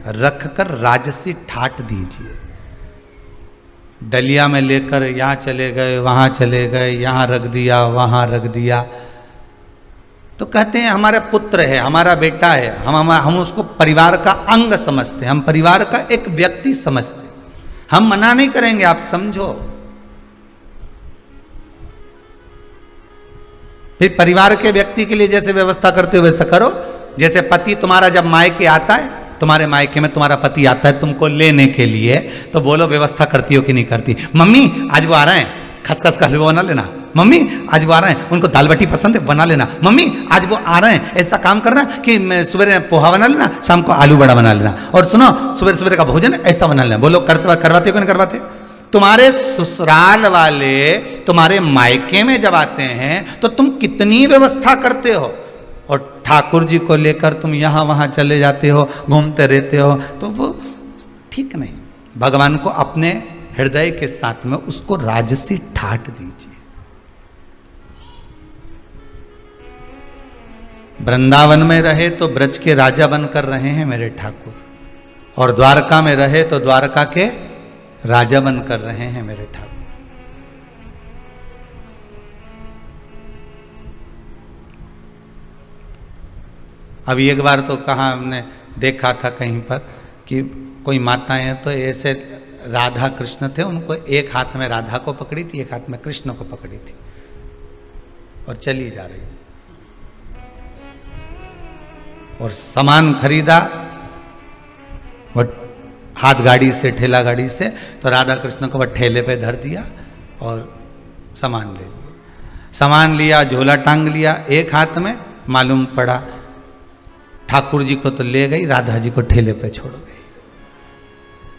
रखकर राजसी ठाट दीजिए। डलिया में लेकर यहाँ चले गए, वहाँ चले गए, यहाँ रख दिया, वहाँ रख दिया, तो कहते हैं हमारा पुत्र है, हमारा बेटा है, हम उसको परिवार का अंग समझते हैं, हम परिवार का एक व्यक्ति समझते हैं। हम मना नहीं करेंगे, आप समझो। फिर परिवार के व्यक्ति के लिए जैसे व्यवस्था करते हो वैसा करो। जैसे पति तुम्हारा जब मायके आता है, तुम्हारे मायके में तुम्हारा पति आता है तुमको लेने के लिए, तो बोलो व्यवस्था करती हो कि नहीं करती? मम्मी आज वो आ रहे हैं, खसखस का हलवा बना लेना। मम्मी आज वो आ रहे हैं, उनको दाल बाटी पसंद है, बना लेना। मम्मी आज वो आ रहे हैं, ऐसा काम करना कि सुबह पोहा बना लेना, शाम को आलू बड़ा बना लेना, और सुनो सुबह सुबह का भोजन ऐसा बना लेना। बोलो करवाते हो कि नहीं करवाते? तुम्हारे ससुराल वाले तुम्हारे मायके में जब आते हैं तो तुम कितनी व्यवस्था करते हो, और ठाकुर जी को लेकर तुम यहाँ वहाँ चले जाते हो, घूमते रहते हो, तो वो ठीक नहीं। भगवान को अपने हृदय के साथ में उसको राजसी ठाट दीजिए। वृंदावन में रहे तो ब्रज के राजा बनकर रहे हैं मेरे ठाकुर, और द्वारका में रहे तो द्वारका के राजा बन कर रहे हैं मेरे ठाकुर। अभी एक बार तो कहाँ हमने देखा था कहीं पर कि कोई माताएं हैं तो ऐसे राधा कृष्ण थे, उनको एक हाथ में राधा को पकड़ी थी, एक हाथ में कृष्ण को पकड़ी थी और चली जा रही। और सामान खरीदा वो हाथ गाड़ी से, ठेला गाड़ी से, तो राधा कृष्ण को वह ठेले पे धर दिया और सामान ले लिया। सामान लिया, झोला टांग लिया एक हाथ में, मालूम पड़ा ठाकुर जी को तो ले गई, राधा जी को ठेले पे छोड़ गई।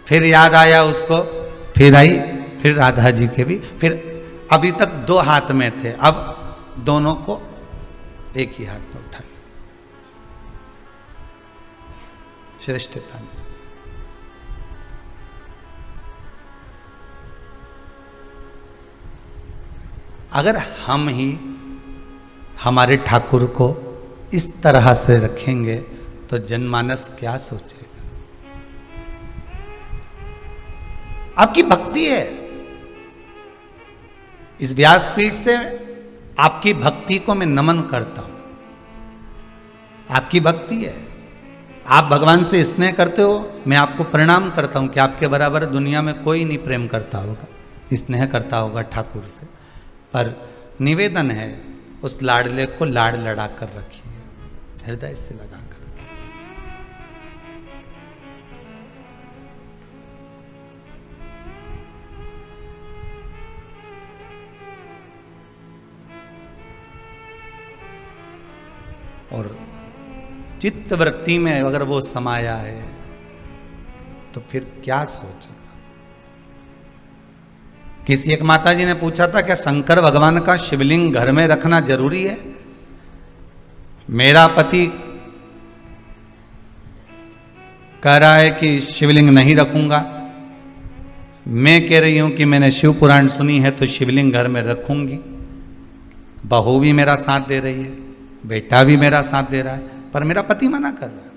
फिर याद आया उसको, फिर आई, फिर राधा जी के भी, फिर अभी तक दो हाथ में थे, अब दोनों को एक ही हाथ में उठा लिया। श्रेष्ठता में अगर हम ही हमारे ठाकुर को इस तरह से रखेंगे तो जनमानस क्या सोचेगा? आपकी भक्ति है, इस व्यासपीठ से आपकी भक्ति को मैं नमन करता हूं। आपकी भक्ति है, आप भगवान से स्नेह करते हो, मैं आपको प्रणाम करता हूं कि आपके बराबर दुनिया में कोई नहीं प्रेम करता होगा, स्नेह करता होगा ठाकुर से। पर निवेदन है, उस लाडले को लाड लड़ा कर रखिए, हृदय से लगा कर। और चित्त वृत्ति में अगर वो समाया है तो फिर क्या सोचेगा? किसी एक माता जी ने पूछा था क्या शंकर भगवान का शिवलिंग घर में रखना जरूरी है? मेरा पति कह रहा है कि शिवलिंग नहीं रखूंगा, मैं कह रही हूं कि मैंने शिव पुराण सुनी है तो शिवलिंग घर में रखूंगी। बहू भी मेरा साथ दे रही है, बेटा भी मेरा साथ दे रहा है, पर मेरा पति मना कर रहा है।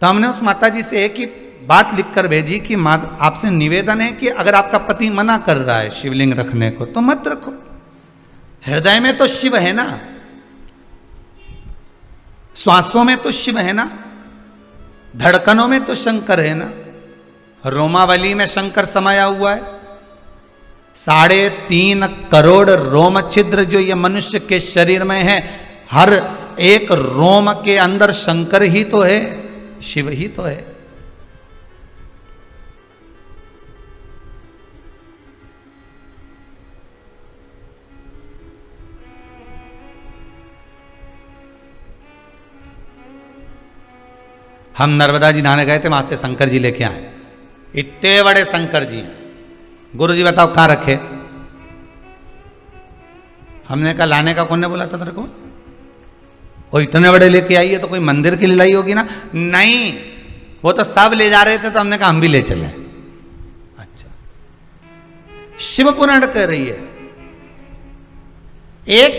तो हमने उस माता जी से एक ही बात लिखकर भेजी कि मां, आपसे निवेदन है कि अगर आपका पति मना कर रहा है शिवलिंग रखने को तो मत रखो। हृदय में तो शिव है ना, श्वासों में तो शिव है ना, धड़कनों में तो शंकर है ना, रोमावली में शंकर समाया हुआ है। 3.5 करोड़ रोम छिद्र जो ये मनुष्य के शरीर में है, हर एक रोम के अंदर शंकर ही तो है, शिव ही तो है। हम नर्मदा जी नहाने गए थे, वहां से शंकर जी लेके आए, इतने बड़े शंकर जी। गुरु जी बताओ कहां रखे? हमने कहा लाने का कौन ने बोला था तेरे को? वो इतने बड़े लेके आई है तो कोई मंदिर की लाई होगी ना? नहीं, वो तो सब ले जा रहे थे तो हमने कहा हम भी ले चले। अच्छा, शिव पुराण कह रही है एक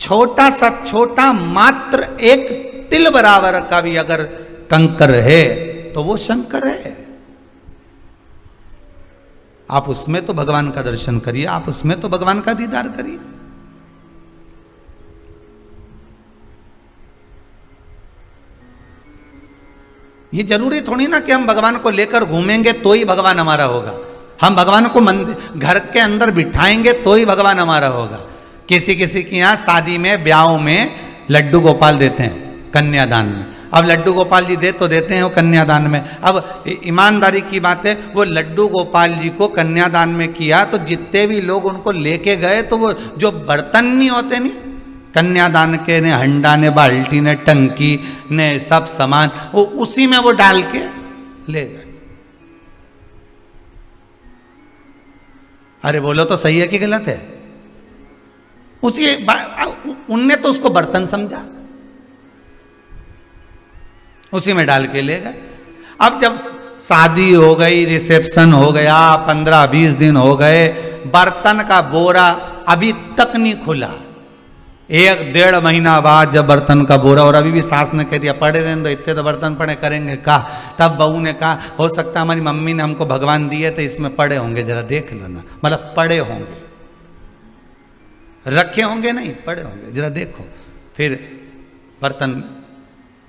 छोटा सा, छोटा मात्र एक तिल बराबर का भी अगर कंकर है तो वो शंकर है। आप उसमें तो भगवान का दर्शन करिए, आप उसमें तो भगवान का दीदार करिए। ये जरूरी थोड़ी ना कि हम भगवान को लेकर घूमेंगे तो ही भगवान हमारा होगा, हम भगवान को मंदिर घर के अंदर बिठाएंगे तो ही भगवान हमारा होगा। किसी किसी के यहाँ शादी में, ब्याह में लड्डू गोपाल देते हैं कन्यादान में। अब लड्डू गोपाल जी दे तो देते हैं वो कन्यादान में। अब ईमानदारी की बात है, वो लड्डू गोपाल जी को कन्यादान में किया तो जितने भी लोग उनको लेके गए तो वो जो बर्तन नहीं होते नहीं कन्यादान के, ने हंडा ने बाल्टी ने टंकी ने सब सामान, वो उसी में वो डाल के ले गए। अरे बोलो तो सही है कि गलत है? उसी उनने तो उसको बर्तन समझा, उसी में डाल के ले गए। अब जब शादी हो गई, रिसेप्शन हो गया, 15-20 दिन हो गए, बर्तन का बोरा अभी तक नहीं खुला। एक 1.5 महीना बाद जब बर्तन का बोरा, और अभी भी सास ने कह दिया पड़े रहने दो, इतने तो बर्तन पड़े करेंगे का। तब बहू ने कहा हो सकता है हमारी मम्मी ने हमको भगवान दिए तो इसमें पड़े होंगे, जरा देख लो ना, मतलब पड़े होंगे, रखे होंगे नहीं, पड़े होंगे, जरा देखो। फिर बर्तन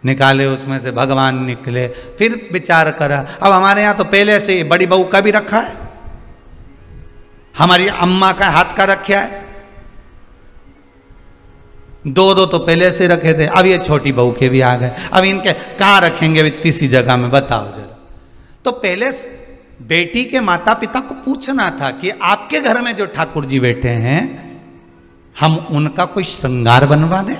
निकाले, उसमें से भगवान निकले, फिर विचार करा। अब हमारे यहाँ तो पहले से बड़ी बहू का भी रखा है, हमारी अम्मा का हाथ का रखा है, 2 तो पहले से रखे थे, अब ये छोटी बहू के भी आ गए। अब इनके कहाँ रखेंगे इतनी सी जगह में, बताओ जरा। तो पहले बेटी के माता पिता को पूछना था कि आपके घर में जो ठाकुर जी बैठे हैं, हम उनका कोई श्रृंगार बनवा दें,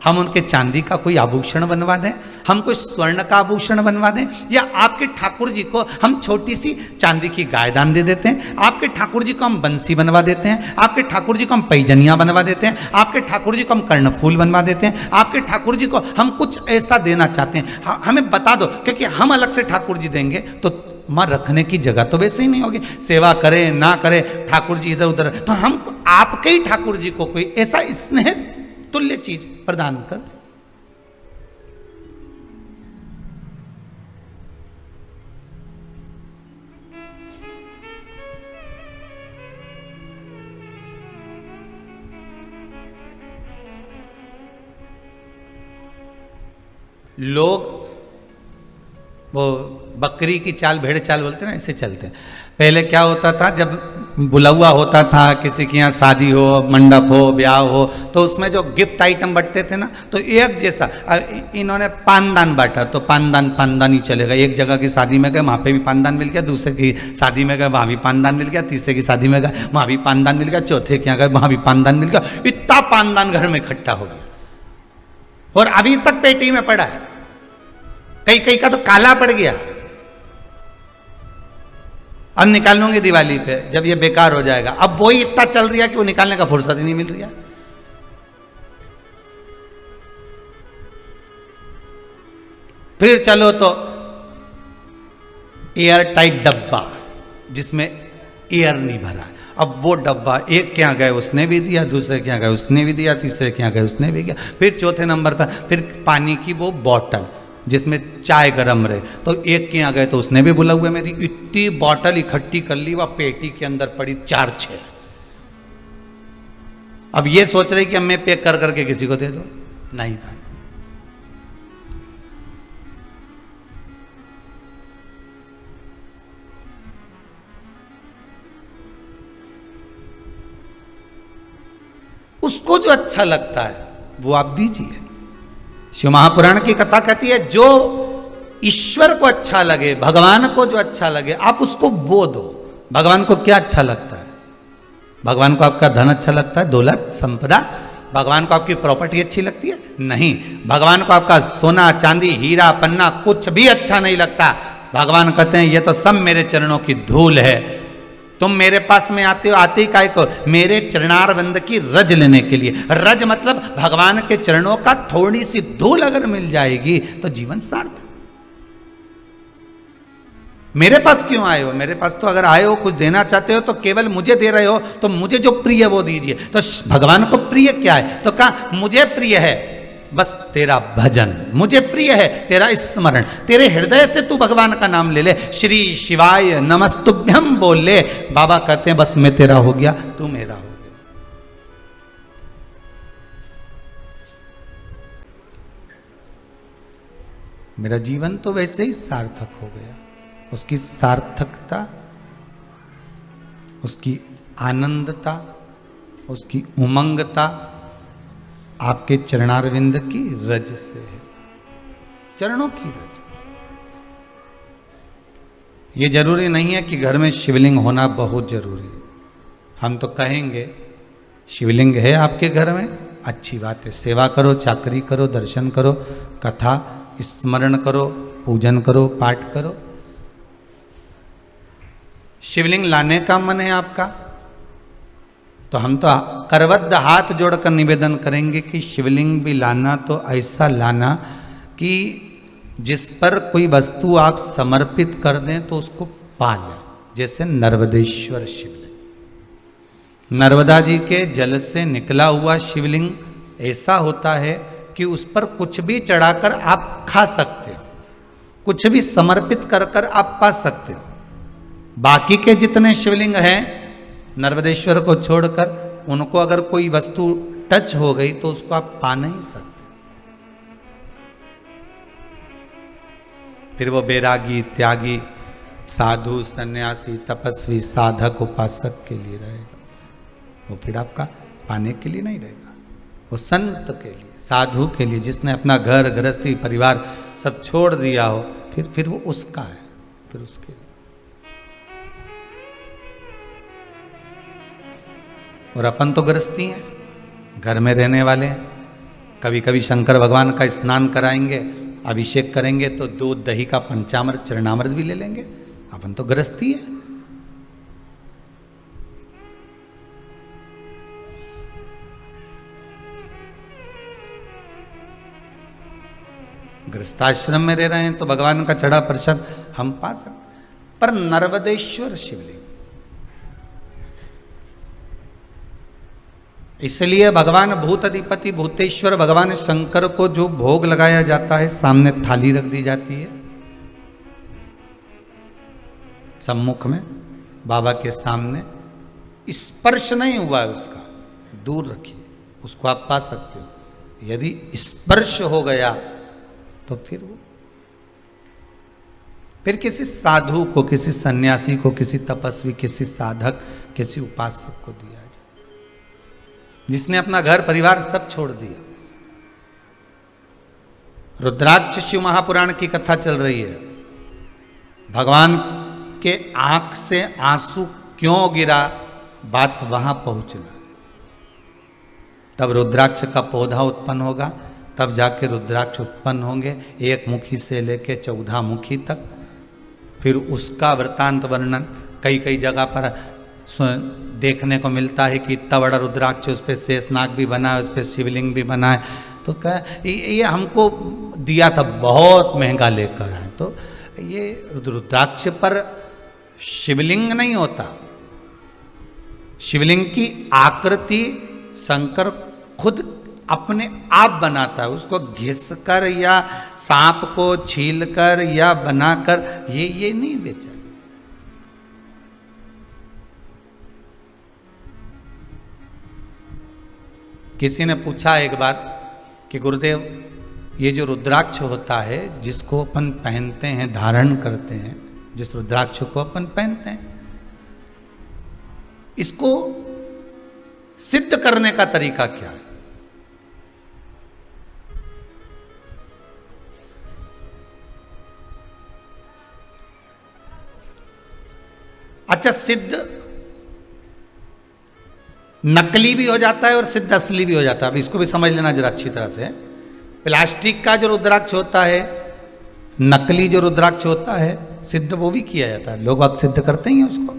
हम उनके चांदी का कोई आभूषण बनवा दें, हम कोई स्वर्ण का आभूषण बनवा दें, या आपके ठाकुर जी को हम छोटी सी चांदी की गाय दान दे देते हैं, आपके ठाकुर जी को हम बंसी बनवा देते हैं, आपके ठाकुर जी को हम पैजनियां बनवा देते हैं, आपके ठाकुर जी को हम कर्णफूल बनवा देते हैं, आपके ठाकुर जी को हम कुछ ऐसा देना चाहते हैं, हमें बता दो, क्योंकि हम अलग से ठाकुर जी देंगे तो मां रखने की जगह तो वैसे ही नहीं होगी, सेवा करे ना करे ठाकुर जी इधर उधर, तो हम आपके ही ठाकुर जी को कोई ऐसा स्नेह तुल्य चीज प्रदान कर दे। लोग वो बकरी की चाल, भेड़ चाल बोलते हैं ना, ऐसे चलते हैं। पहले क्या होता था, जब बुलावा होता था किसी के यहाँ, शादी हो, मंडप हो, ब्याह हो, तो उसमें जो गिफ्ट आइटम बंटते थे ना, तो एक जैसा इन्होंने पानदान बांटा, तो पानदान ही चलेगा। एक जगह की शादी में गए, वहाँ पे भी पानदान मिल गया, दूसरे की शादी में गए वहाँ भी पानदान मिल गया, तीसरे की शादी में गए वहाँ भी पानदान मिल गया, चौथे के यहाँ गए वहाँ भी पानदान मिल गया। इतना पानदान घर में इकट्ठा हो गया और अभी तक पेटी में पड़ा है, कई कई का तो काला पड़ गया। अब निकाल लूंगी दिवाली पे जब ये बेकार हो जाएगा। अब वो ही इतना चल रहा है कि वो निकालने का फुर्सत ही नहीं मिल रही है। फिर चलो तो एयर टाइट डब्बा जिसमें एयर नहीं भरा, अब वो डब्बा एक के यहाँ गए उसने भी दिया, दूसरे के यहाँ गए उसने भी दिया, तीसरे के यहाँ गए उसने भी दिया, फिर चौथे नंबर पर फिर पानी की वो बॉटल जिसमें चाय गरम रहे, तो एक के यहाँ गए तो उसने भी बुला हुआ, मेरी इतनी बॉटल इकट्ठी कर ली, वह पेटी के अंदर पड़ी 4-6। अब ये सोच रहे कि अब मैं पैक कर करके किसी को दे दो, नहीं भाई। उसको जो अच्छा लगता है वो आप दीजिए। शिव महापुराण की कथा कहती है जो ईश्वर को अच्छा लगे, भगवान को जो अच्छा लगे आप उसको वो दो। भगवान को क्या अच्छा लगता है? भगवान को आपका धन अच्छा लगता है, दौलत संपदा? भगवान को आपकी प्रॉपर्टी अच्छी लगती है? नहीं। भगवान को आपका सोना चांदी हीरा पन्ना कुछ भी अच्छा नहीं लगता। भगवान कहते हैं ये तो सब मेरे चरणों की धूल है, तुम मेरे पास में आते हो, आते ही काय को मेरे चरणारविंद की रज लेने के लिए। रज मतलब भगवान के चरणों का थोड़ी सी धूल अगर मिल जाएगी तो जीवन सार्थक। मेरे पास क्यों आए हो? मेरे पास तो अगर आए हो कुछ देना चाहते हो तो केवल मुझे दे रहे हो, तो मुझे जो प्रिय है वो दीजिए। तो भगवान को प्रिय क्या है? तो कहा मुझे प्रिय है बस तेरा भजन, मुझे प्रिय है तेरा स्मरण, तेरे हृदय से तू भगवान का नाम ले ले, श्री शिवाय नमस्तुभ्यम बोल ले। बाबा कहते हैं बस मैं तेरा हो गया, तू मेरा हो गया। मेरा जीवन तो वैसे ही सार्थक हो गया। उसकी सार्थकता, उसकी आनंदता, उसकी उमंगता आपके चरणारविंद की रज से है, चरणों की रज। ये जरूरी नहीं है कि घर में शिवलिंग होना बहुत जरूरी है। हम तो कहेंगे शिवलिंग है आपके घर में, अच्छी बात है, सेवा करो, चाकरी करो, दर्शन करो, कथा स्मरण करो, पूजन करो, पाठ करो। शिवलिंग लाने का मन है आपका तो हम तो करबद्ध हाथ जोड़कर निवेदन करेंगे कि शिवलिंग भी लाना तो ऐसा लाना कि जिस पर कोई वस्तु आप समर्पित कर दें तो उसको पा लें। जैसे नर्मदेश्वर शिवलिंग, नर्मदा जी के जल से निकला हुआ शिवलिंग ऐसा होता है कि उस पर कुछ भी चढ़ाकर आप खा सकते हो, कुछ भी समर्पित कर कर आप पा सकते हो। बाकी के जितने शिवलिंग हैं नर्मदेश्वर को छोड़कर, उनको अगर कोई वस्तु टच हो गई तो उसको आप पा नहीं सकते। फिर वो बैरागी, त्यागी, साधु, सन्यासी, तपस्वी, साधक, उपासक के लिए रहेगा, वो फिर आपका पाने के लिए नहीं रहेगा। वो संत के लिए, साधु के लिए, जिसने अपना घर गृहस्थी परिवार सब छोड़ दिया हो, फिर वो उसका है, फिर उसके लिए। और अपन तो गृहस्थी हैं, घर में रहने वाले हैं। कभी कभी शंकर भगवान का स्नान कराएंगे, अभिषेक करेंगे तो दूध दही का पंचामृत चरणामृत भी ले लेंगे। अपन तो गृहस्थी है। गृहस्थाश्रम में रह रहे हैं तो भगवान का चढ़ा प्रसाद हम पा सकते। पर नर्मदेश्वर शिवलिंग, इसलिए भगवान भूत अधिपति भूतेश्वर भगवान शंकर को जो भोग लगाया जाता है, सामने थाली रख दी जाती है, सम्मुख में बाबा के सामने, स्पर्श नहीं हुआ है उसका, दूर रखिए, उसको आप पा सकते हो। यदि स्पर्श हो गया तो फिर किसी साधु को, किसी सन्यासी को, किसी तपस्वी, किसी साधक, किसी उपासक को दिया जाए, जिसने अपना घर परिवार सब छोड़ दिया। रुद्राक्ष शिव महापुराण की कथा चल रही है। भगवान के आंख से आंसू क्यों गिरा, बात वहां पहुंचना। तब रुद्राक्ष का पौधा उत्पन्न होगा, तब जाके रुद्राक्ष उत्पन्न होंगे, एक मुखी से लेके 14 मुखी तक। फिर उसका वृत्तांत वर्णन कई कई जगह पर देखने को मिलता है कि इतना बड़ा रुद्राक्ष, उस पर शेषनाग भी बना है, उस पर शिवलिंग भी बना है। तो कह ये हमको दिया था, बहुत महंगा लेकर आए। तो ये रुद्राक्ष पर शिवलिंग नहीं होता, शिवलिंग की आकृति शंकर खुद अपने आप बनाता है। उसको घिसकर या सांप को छीलकर या बनाकर ये नहीं बेचा। किसी ने पूछा एक बार कि गुरुदेव, ये जो रुद्राक्ष होता है जिसको अपन पहनते हैं, धारण करते हैं, जिस रुद्राक्ष को अपन पहनते हैं, इसको सिद्ध करने का तरीका क्या है? अच्छा, सिद्ध नकली भी हो जाता है और सिद्ध असली भी हो जाता है। अब इसको भी समझ लेना जरा अच्छी तरह से। प्लास्टिक का जो रुद्राक्ष होता है, नकली जो रुद्राक्ष होता है, सिद्ध वो भी किया जाता है, लोग अब सिद्ध करते ही हैं उसको।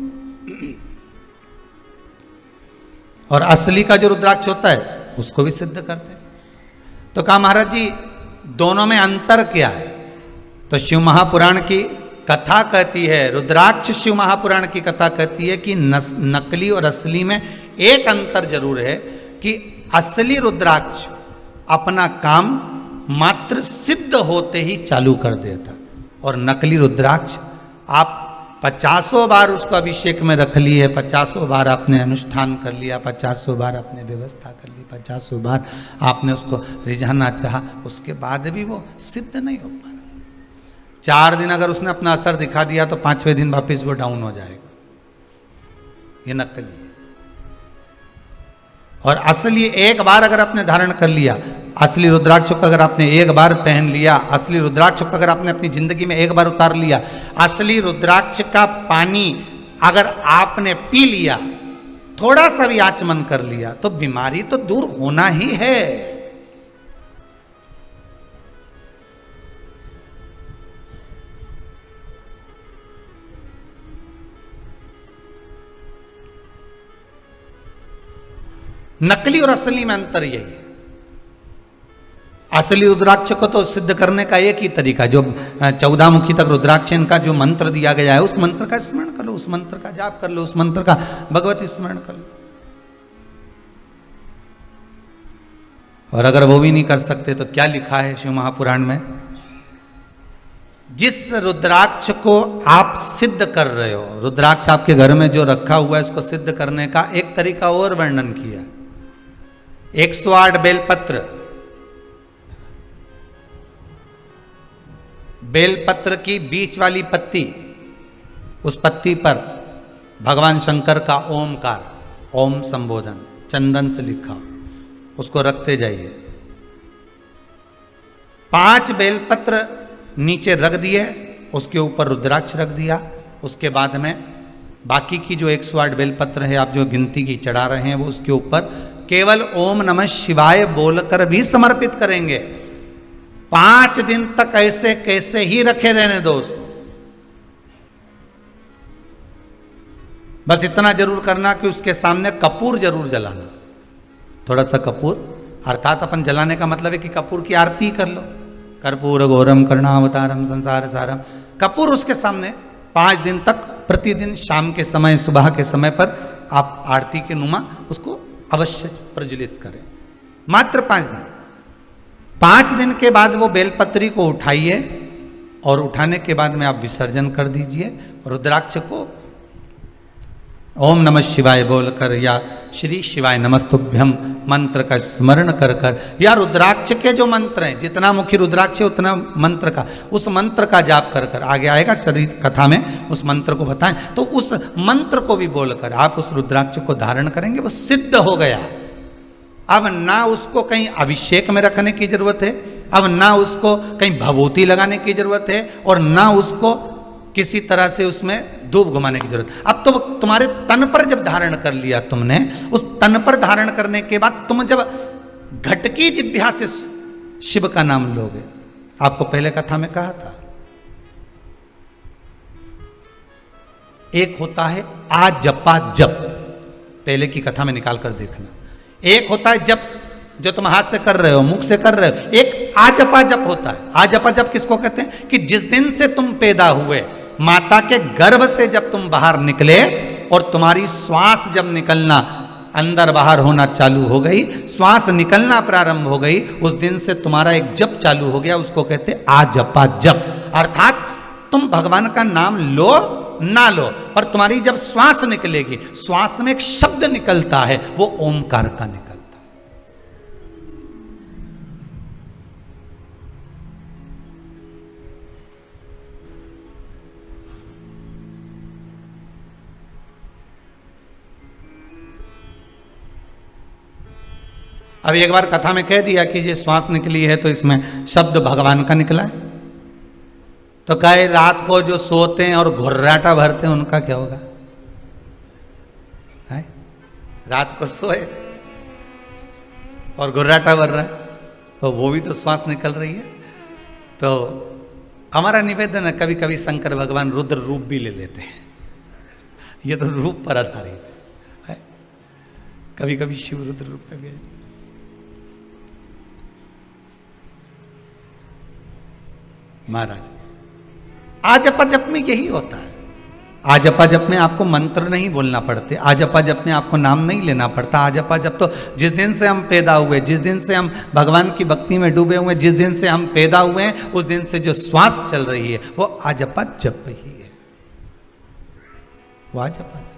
और असली का जो रुद्राक्ष होता है उसको भी सिद्ध करते हैं। तो कहा महाराज जी दोनों में अंतर क्या है? तो शिव महापुराण की कथा कहती है, रुद्राक्ष शिव महापुराण की कथा कहती है कि नकली और असली में एक अंतर जरूर है कि असली रुद्राक्ष अपना काम मात्र सिद्ध होते ही चालू कर देता, और नकली रुद्राक्ष आप 50 बार उसको अभिषेक में रख लिए, 50 बार आपने अनुष्ठान कर लिया, 50 बार आपने व्यवस्था कर ली, 50 बार आपने उसको रिझाना चाहा, उसके बाद भी वो सिद्ध नहीं हो पा रहा। 4 दिन अगर उसने अपना असर दिखा दिया तो 5वें दिन वापस वो डाउन हो जाएगा। ये नकली है। और असली एक बार अगर आपने धारण कर लिया, असली रुद्राक्ष को अगर आपने एक बार पहन लिया, असली रुद्राक्ष को अगर आपने अपनी जिंदगी में एक बार उतार लिया, असली रुद्राक्ष का पानी अगर आपने पी लिया, थोड़ा सा भी आचमन कर लिया, तो बीमारी तो दूर होना ही है। नकली और असली में अंतर यही है। असली रुद्राक्ष को तो सिद्ध करने का एक ही तरीका, जो 14 मुखी तक रुद्राक्ष इनका जो मंत्र दिया गया है, उस मंत्र का स्मरण कर लो, उस मंत्र का जाप कर लो, उस मंत्र का भगवती स्मरण कर लो। और अगर वो भी नहीं कर सकते तो क्या लिखा है शिव महापुराण में, जिस रुद्राक्ष को आप सिद्ध कर रहे हो, रुद्राक्ष आपके घर में जो रखा हुआ है उसको सिद्ध करने का एक तरीका और वर्णन किया। 108 बेलपत्र, बेलपत्र की बीच वाली पत्ती, उस पत्ती पर भगवान शंकर का ओमकार, ओम संबोधन चंदन से लिखा, उसको रखते जाइए। 5 बेलपत्र नीचे रख दिए, उसके ऊपर रुद्राक्ष रख दिया। उसके बाद में बाकी की जो 108 बेलपत्र है आप जो गिनती की चढ़ा रहे हैं वो उसके ऊपर केवल ओम नमः शिवाय बोलकर भी समर्पित करेंगे। 5 दिन तक ऐसे कैसे ही रखे रहने दो उसको। बस इतना जरूर करना कि उसके सामने कपूर जरूर जलाना, थोड़ा सा कपूर, अर्थात अपन जलाने का मतलब है कि कपूर की आरती कर लो। कर्पूर घोरम करुणावतारम संसार सारम, कपूर उसके सामने 5 दिन तक प्रतिदिन शाम के समय, सुबह के समय पर आप आरती के नुमा उसको अवश्य प्रज्वलित करें। मात्र 5 दिन। 5 दिन के बाद वो बेलपत्री को उठाइए और उठाने के बाद में आप विसर्जन कर दीजिए। रुद्राक्ष को ओम नमः शिवाय बोलकर या श्री शिवाय नमस्तुभ्यम मंत्र का स्मरण कर कर, या रुद्राक्ष के जो मंत्र हैं, जितना मुख्य रुद्राक्ष है उतना मंत्र का, उस मंत्र का जाप कर कर, आगे आएगा चरित कथा में उस मंत्र को बताएं, तो उस मंत्र को भी बोलकर आप उस रुद्राक्ष को धारण करेंगे। वो सिद्ध हो गया। अब ना उसको कहीं अभिषेक में रखने की जरूरत है, अब ना उसको कहीं भभूति लगाने की जरूरत है, और ना उसको किसी तरह से उसमें धूप घुमाने की जरूरत। अब तो तुम्हारे तन पर जब धारण कर लिया तुमने, उस तन पर धारण करने के बाद तुम जब घटकी जिह्वा से शिव का नाम लोगे, आपको पहले कथा में कहा था, एक होता है आ जपा जप, पहले की कथा में निकाल कर देखना। एक होता है जप जो तुम हाथ से कर रहे हो, मुख से कर रहे हो, एक आजपा जप होता है। आजपा जप किसको कहते हैं? कि जिस दिन से तुम पैदा हुए, माता के गर्भ से जब तुम बाहर निकले और तुम्हारी श्वास जब निकलना, अंदर बाहर होना चालू हो गई, श्वास निकलना प्रारंभ हो गई, उस दिन से तुम्हारा एक जप चालू हो गया, उसको कहते हैं आजपा जप। अर्थात तुम भगवान का नाम लो ना लो, पर तुम्हारी जब श्वास निकलेगी, श्वास में एक शब्द निकलता है, वो ओमकार का निकलता है। अब एक बार कथा में कह दिया कि ये श्वास निकली है तो इसमें शब्द भगवान का निकला है, तो कहे रात को जो सोते हैं और घुर्राटा भरते हैं उनका क्या होगा? है? रात को सोए और घुर्राटा भर रहा है, तो वो भी तो श्वास निकल रही है। तो हमारा निवेदन है, कभी कभी शंकर भगवान रुद्र रूप भी ले लेते हैं, ये तो रूप पर आधारित है। कभी कभी शिव रुद्र रूप में भी। महाराज आजपा जप में यही होता है। आजपा जप में आपको मंत्र नहीं बोलना पड़ते, आजपा जप में आपको नाम नहीं लेना पड़ता। आजपा जप तो जिस दिन से हम पैदा हुए, जिस दिन से हम भगवान की भक्ति में डूबे हुए, जिस दिन से हम पैदा हुए हैं, उस दिन से जो श्वास चल रही है वो आजपा जप ही है, वो आजपा जप।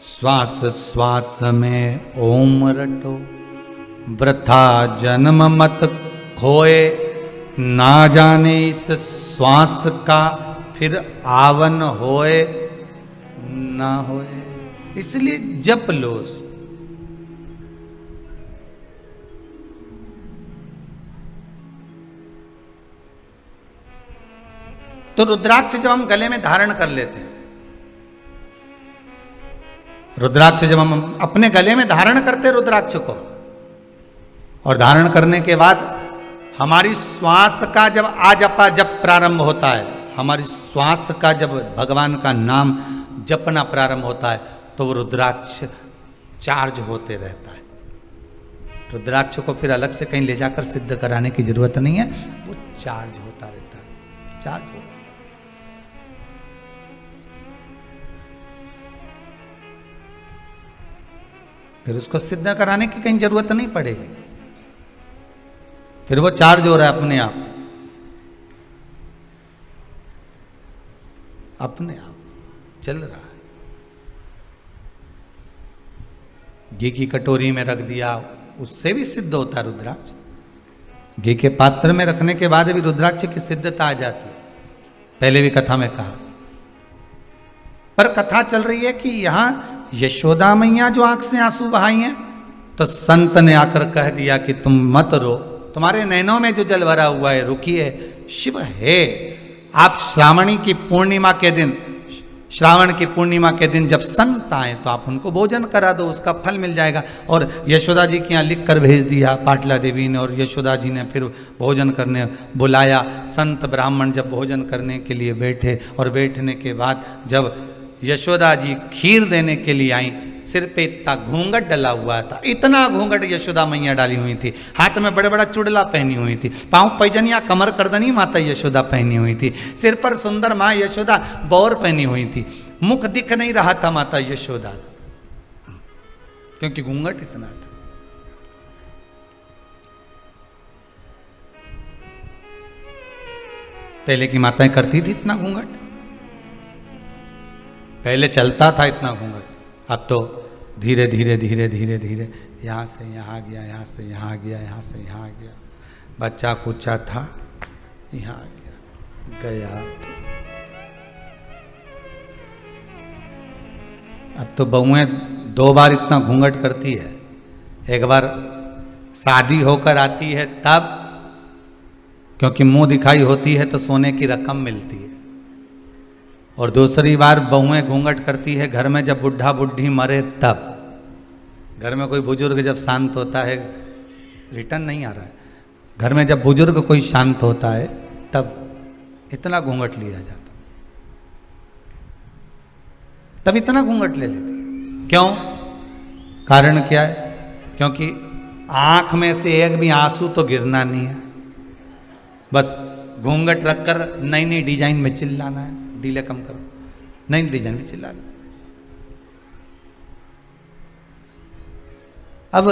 श्वास श्वास में ओम रटो, वृथा जन्म मत खोए, ना जाने इस श्वास का फिर आवन होए ना होए। इसलिए जप लो। तो रुद्राक्ष जब हम गले में धारण कर लेते हैं, रुद्राक्ष जब हम अपने गले में धारण करते हैं रुद्राक्ष को, और धारण करने के बाद हमारी श्वास का जब आजपा जप प्रारंभ होता है, हमारी श्वास का जब भगवान का नाम जपना प्रारंभ होता है, तो वो रुद्राक्ष चार्ज होते रहता है। रुद्राक्ष को फिर अलग से कहीं ले जाकर सिद्ध कराने की जरूरत नहीं है, वो चार्ज होता रहता है, चार्ज होता है। फिर उसको सिद्ध कराने की कहीं जरूरत नहीं पड़ेगी, फिर वो चार्ज हो रहा है अपने आप, अपने आप चल रहा है। घी की कटोरी में रख दिया, उससे भी सिद्ध होता है रुद्राक्ष। घी के पात्र में रखने के बाद भी रुद्राक्ष की सिद्धता आ जाती है, पहले भी कथा में कहा। पर कथा चल रही है कि यहां यशोदा मैया जो आंख से आंसू बहाई हैं, तो संत ने आकर कह दिया कि तुम मत रो, तुम्हारे नैनों में जो जल भरा हुआ है रुकिए, शिव है। आप श्रावणी की पूर्णिमा के दिन, श्रावण की पूर्णिमा के दिन जब संत आए तो आप उनको भोजन करा दो, उसका फल मिल जाएगा। और यशोदा जी के यहाँ लिख कर भेज दिया पाटला देवी ने, और यशोदा जी ने फिर भोजन करने बुलाया। संत ब्राह्मण जब भोजन करने के लिए बैठे, और बैठने के बाद जब यशोदा जी खीर देने के लिए आई, सिर पे इतना घूंघट डला हुआ था, इतना घूंघट यशोदा मैया डाली हुई थी, हाथ में बड़े बड़ा चुड़ला पहनी हुई थी, पांव पैजनिया कमर करदनी माता यशोदा पहनी हुई थी, सिर पर सुंदर माँ यशोदा बौर पहनी हुई थी, मुख दिख नहीं रहा था माता यशोदा, क्योंकि घूंघट इतना था। पहले की माताएं करती थी इतना घूंघट, पहले चलता था इतना घूंघट, अब तो धीरे धीरे धीरे धीरे धीरे यहाँ से यहाँ गया, यहाँ से यहाँ गया, यहाँ से यहाँ गया, बच्चा कुचा था यहाँ गया गया। अब तो बहुएं 2 बार इतना घूंघट करती है, एक बार शादी होकर आती है तब, क्योंकि मुंह दिखाई होती है तो सोने की रकम मिलती है, और दूसरी बार बहुएं घूंघट करती है घर में जब बुढ़ा बुढ़ी मरे तब। घर में कोई बुजुर्ग जब शांत होता है, रिटर्न नहीं आ रहा है, घर में जब बुजुर्ग कोई शांत होता है तब इतना घूंघट लिया जाता, तब इतना घूंघट ले लेती है। क्यों? कारण क्या है? क्योंकि आंख में से एक भी आंसू तो गिरना नहीं है, बस घूंघट रखकर नई नई डिजाइन में चिल्लाना है, डीले कम करो, नई डिजाइन में चिल्लाना। अब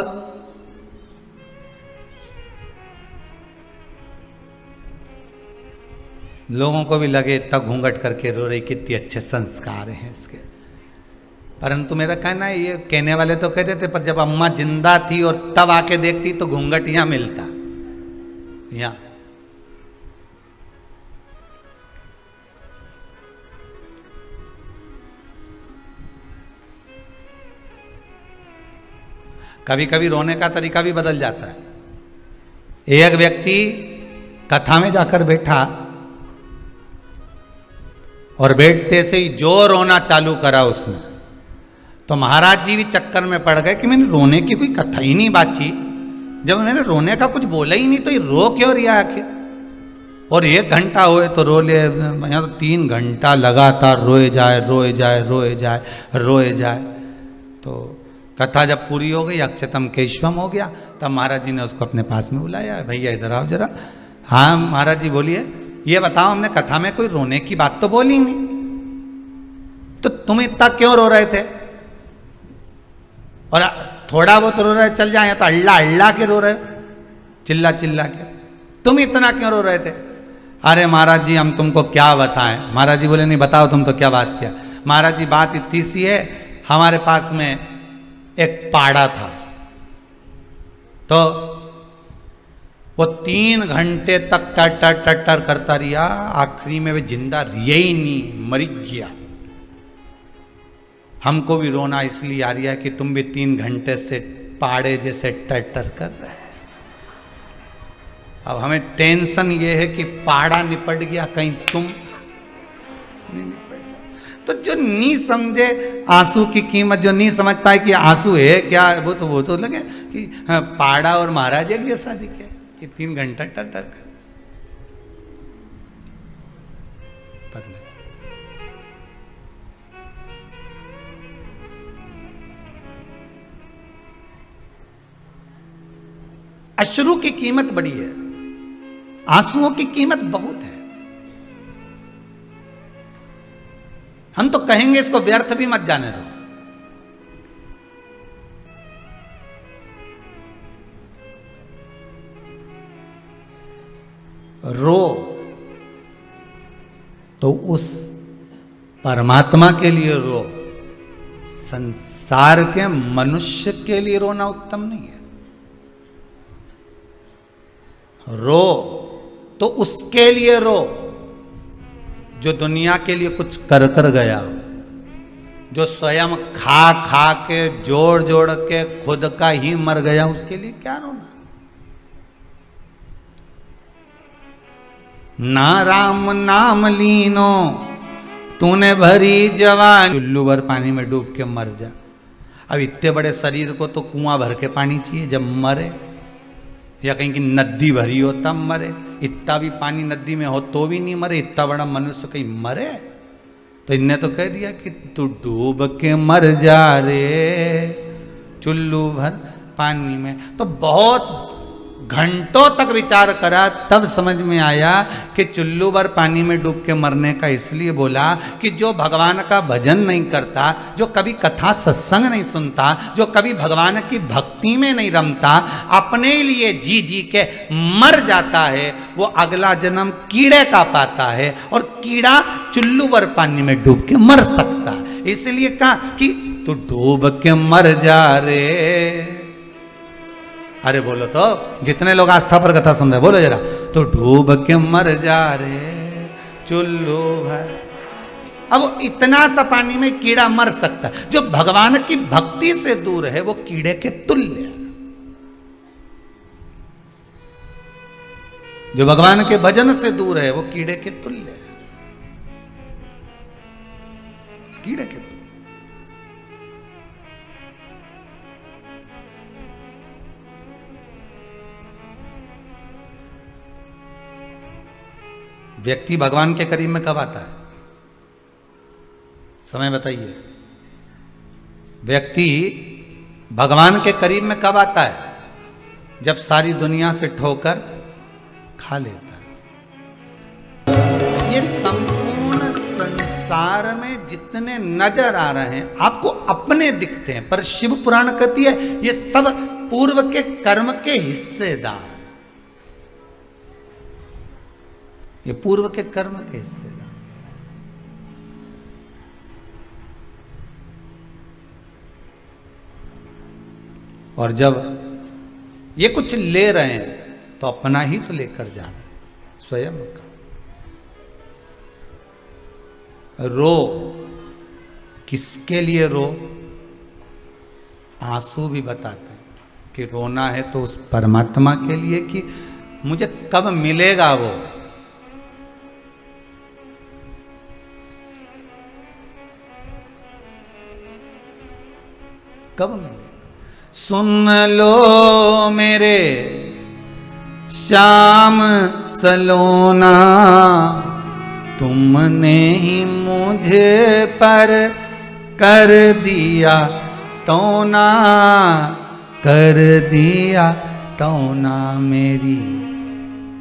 लोगों को भी लगे इतना घूंघट करके रो रही, कितने अच्छे संस्कार हैं इसके, परंतु मेरा कहना है, ये कहने वाले तो कहते थे, पर जब अम्मा जिंदा थी और तब आके देखती तो घूंघट यहां मिलता, यहां। कभी कभी रोने का तरीका भी बदल जाता है। एक व्यक्ति कथा में जाकर बैठा और बैठते से ही जो रोना चालू करा उसने, तो महाराज जी भी चक्कर में पड़ गए कि मैंने रोने की कोई कथा ही नहीं बाची, जब उन्होंने रोने का कुछ बोला ही नहीं तो ये रो क्यों रिया आखिर। और 1 घंटा हुए तो रो ले, यहाँ तो 3 घंटा लगातार रोए जाए रोए जाए रोए जाए रोए जाए। तो कथा जब पूरी हो गई, अक्षतम केशवम हो गया, तब महाराज जी ने उसको अपने पास में बुलाया, भैया इधर आओ जरा। हाँ महाराज जी बोलिए, ये बताओ हमने कथा में कोई रोने की बात तो बोली नहीं, तो तुम इतना क्यों रो रहे थे? और थोड़ा बहुत रो रहे चल जाए, तो अल्लाह अल्लाह के रो रहे, चिल्ला चिल्ला के, तुम इतना क्यों रो रहे थे? अरे महाराज जी हम तुमको क्या बताएं। महाराज जी बोले नहीं बताओ तुम तो क्या बात किया। महाराज जी बात इतनी सी है, हमारे पास में एक पाड़ा था, तो वो 3 घंटे तक टटर टटर करता रिया, आखिरी में वे जिंदा रिया ही नहीं, मर गया। हमको भी रोना इसलिए आ रहा है कि तुम भी 3 घंटे से पाड़े जैसे टटर कर रहे हैं। अब हमें टेंशन ये है कि पाड़ा निपट गया, कहीं तुम नहीं निपट जाओ। तो जो नहीं समझे आंसू की कीमत, जो नहीं समझ पाए कि आंसू है क्या, वो तो लगे कि हाँ, पाड़ा और महाराज एक जैसा दिखे कि 3 घंटा टटर कर। अश्रु की कीमत बड़ी है, आंसुओं की कीमत बहुत है। हम तो कहेंगे इसको व्यर्थ भी मत जाने दो, रो, तो उस परमात्मा के लिए रो, संसार के मनुष्य के लिए रोना उत्तम नहीं है। रो तो उसके लिए रो जो दुनिया के लिए कुछ कर कर गया हो, जो स्वयं खा खा के जोड़ जोड़ के खुद का ही मर गया, उसके लिए क्या रोना। ना राम नाम लीनो तूने भरी जवान, चुल्लू भर पानी में डूब के मर जा। अब इतने बड़े शरीर को तो कुआं भर के पानी चाहिए जब मरे, या कहीं की नदी भरी हो तब मरे। इतना भी पानी नदी में हो तो भी नहीं मरे, इतना बड़ा मनुष्य कहीं मरे। तो इनने तो कह दिया कि तू डूब के मर जा रे चुल्लू भर पानी में। तो बहुत घंटों तक विचार करा, तब समझ में आया कि चुल्लू भर पानी में डूब के मरने का इसलिए बोला कि जो भगवान का भजन नहीं करता, जो कभी कथा सत्संग नहीं सुनता, जो कभी भगवान की भक्ति में नहीं रमता, अपने लिए जी जी के मर जाता है, वो अगला जन्म कीड़े का पाता है। और कीड़ा चुल्लू भर पानी में डूब के मर सकता, इसलिए कहा कि तू डूब के मर जा रे। अरे बोलो तो, जितने लोग आस्था पर कथा सुन रहे बोलो जरा, तो डूब के मर जा रे चुल्लू भर। अब इतना सा पानी में कीड़ा मर सकता है, जो भगवान की भक्ति से दूर है वो कीड़े के तुल्य है। जो भगवान के भजन से दूर है वो कीड़े के तुल्य है, कीड़े के तुल्य। व्यक्ति भगवान के करीब में कब आता है, समय बताइए। व्यक्ति भगवान के करीब में कब आता है, जब सारी दुनिया से ठोकर खा लेता है। ये संपूर्ण संसार में जितने नजर आ रहे हैं आपको अपने दिखते हैं, पर शिव पुराण कहती है ये सब पूर्व के कर्म के हिस्सेदार, ये पूर्व के कर्म के हिस्सेदार। और जब ये कुछ ले रहे हैं तो अपना ही तो लेकर जा रहे हैं, स्वयं का। रो, किसके लिए रो? आंसू भी बताते हैं कि रोना है तो उस परमात्मा के लिए कि मुझे कब मिलेगा वो। कब मिलेगा? सुन लो मेरे श्याम सलोना, तुमने ही मुझे पर कर दिया टोना, कर दिया टोना। मेरी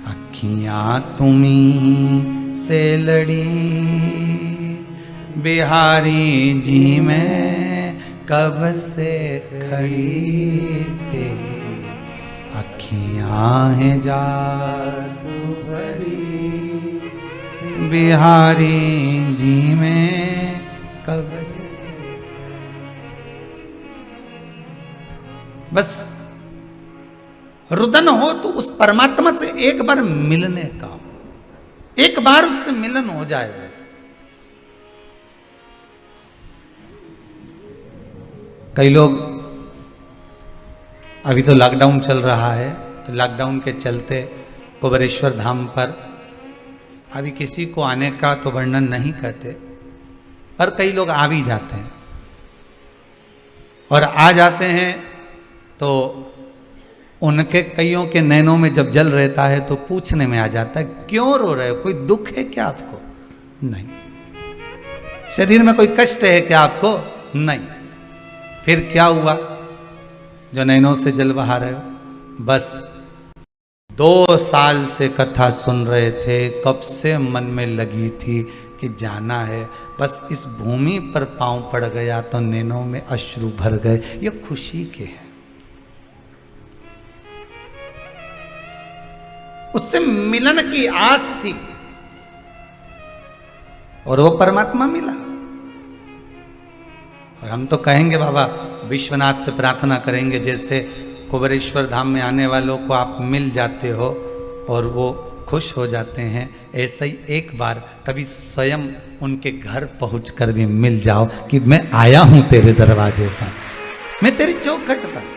अखियां तुम्हीं से लड़ी, बिहारी जी में कब से खड़ी, तेरी अखियां हैं जादू भरी, बिहारी जी में कब से। बस रुदन हो तो उस परमात्मा से एक बार मिलने का, एक बार उससे मिलन हो जाए। बस कई लोग, अभी तो लॉकडाउन चल रहा है, तो लॉकडाउन के चलते कुबेरेश्वर धाम पर अभी किसी को आने का तो वर्णन नहीं करते, पर कई लोग आ भी जाते हैं। और आ जाते हैं तो उनके कईयों के नैनों में जब जल रहता है तो पूछने में आ जाता है, क्यों रो रहे हो? कोई दुख है क्या आपको? नहीं। शरीर में कोई कष्ट है क्या आपको? नहीं। फिर क्या हुआ जो नैनों से जल बहा रहे हो? बस 2 साल से कथा सुन रहे थे, कब से मन में लगी थी कि जाना है, बस इस भूमि पर पांव पड़ गया तो नैनों में अश्रु भर गए। ये खुशी के हैं। उससे मिलन की आस थी और वो परमात्मा मिला। और हम तो कहेंगे बाबा विश्वनाथ से प्रार्थना करेंगे, जैसे कुबेरेश्वर धाम में आने वालों को आप मिल जाते हो और वो खुश हो जाते हैं, ऐसा ही एक बार कभी स्वयं उनके घर पहुंचकर भी मिल जाओ कि मैं आया हूं तेरे दरवाजे पर, मैं तेरी चौखट पर।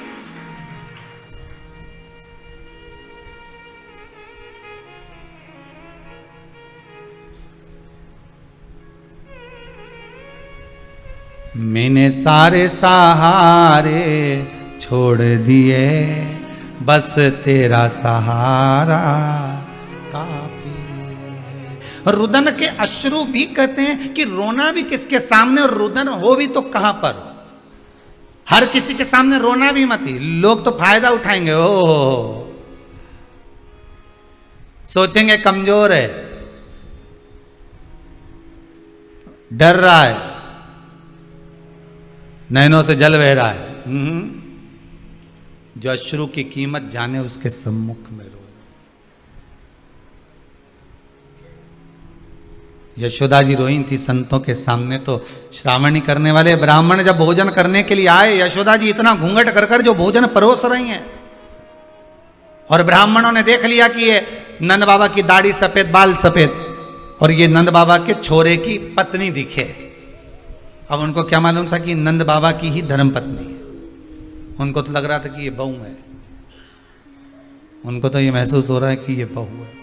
मैंने सारे सहारे छोड़ दिए, बस तेरा सहारा काफी है। रुदन के अश्रु भी कहते हैं कि रोना भी किसके सामने, और रुदन हो भी तो कहां पर। हर किसी के सामने रोना भी मत ही, लोग तो फायदा उठाएंगे। ओ सोचेंगे कमजोर है, डर रहा है, नैनों से जल बह रहा है। जो अश्रु की कीमत जाने उसके सम्मुख में रो। यशोदा जी रोई थी संतों के सामने, तो श्रावणी करने वाले ब्राह्मण जब भोजन करने के लिए आए, यशोदा जी इतना घूंघट कर कर जो भोजन परोस रही हैं, और ब्राह्मणों ने देख लिया कि ये नंद बाबा की दाढ़ी सफेद, बाल सफेद, और ये नंद बाबा के छोरे की पत्नी दिखे। अब उनको क्या मालूम था कि नंद बाबा की ही धर्म पत्नी है। उनको तो लग रहा था कि ये बहू है, उनको तो ये महसूस हो रहा है कि ये बहू है।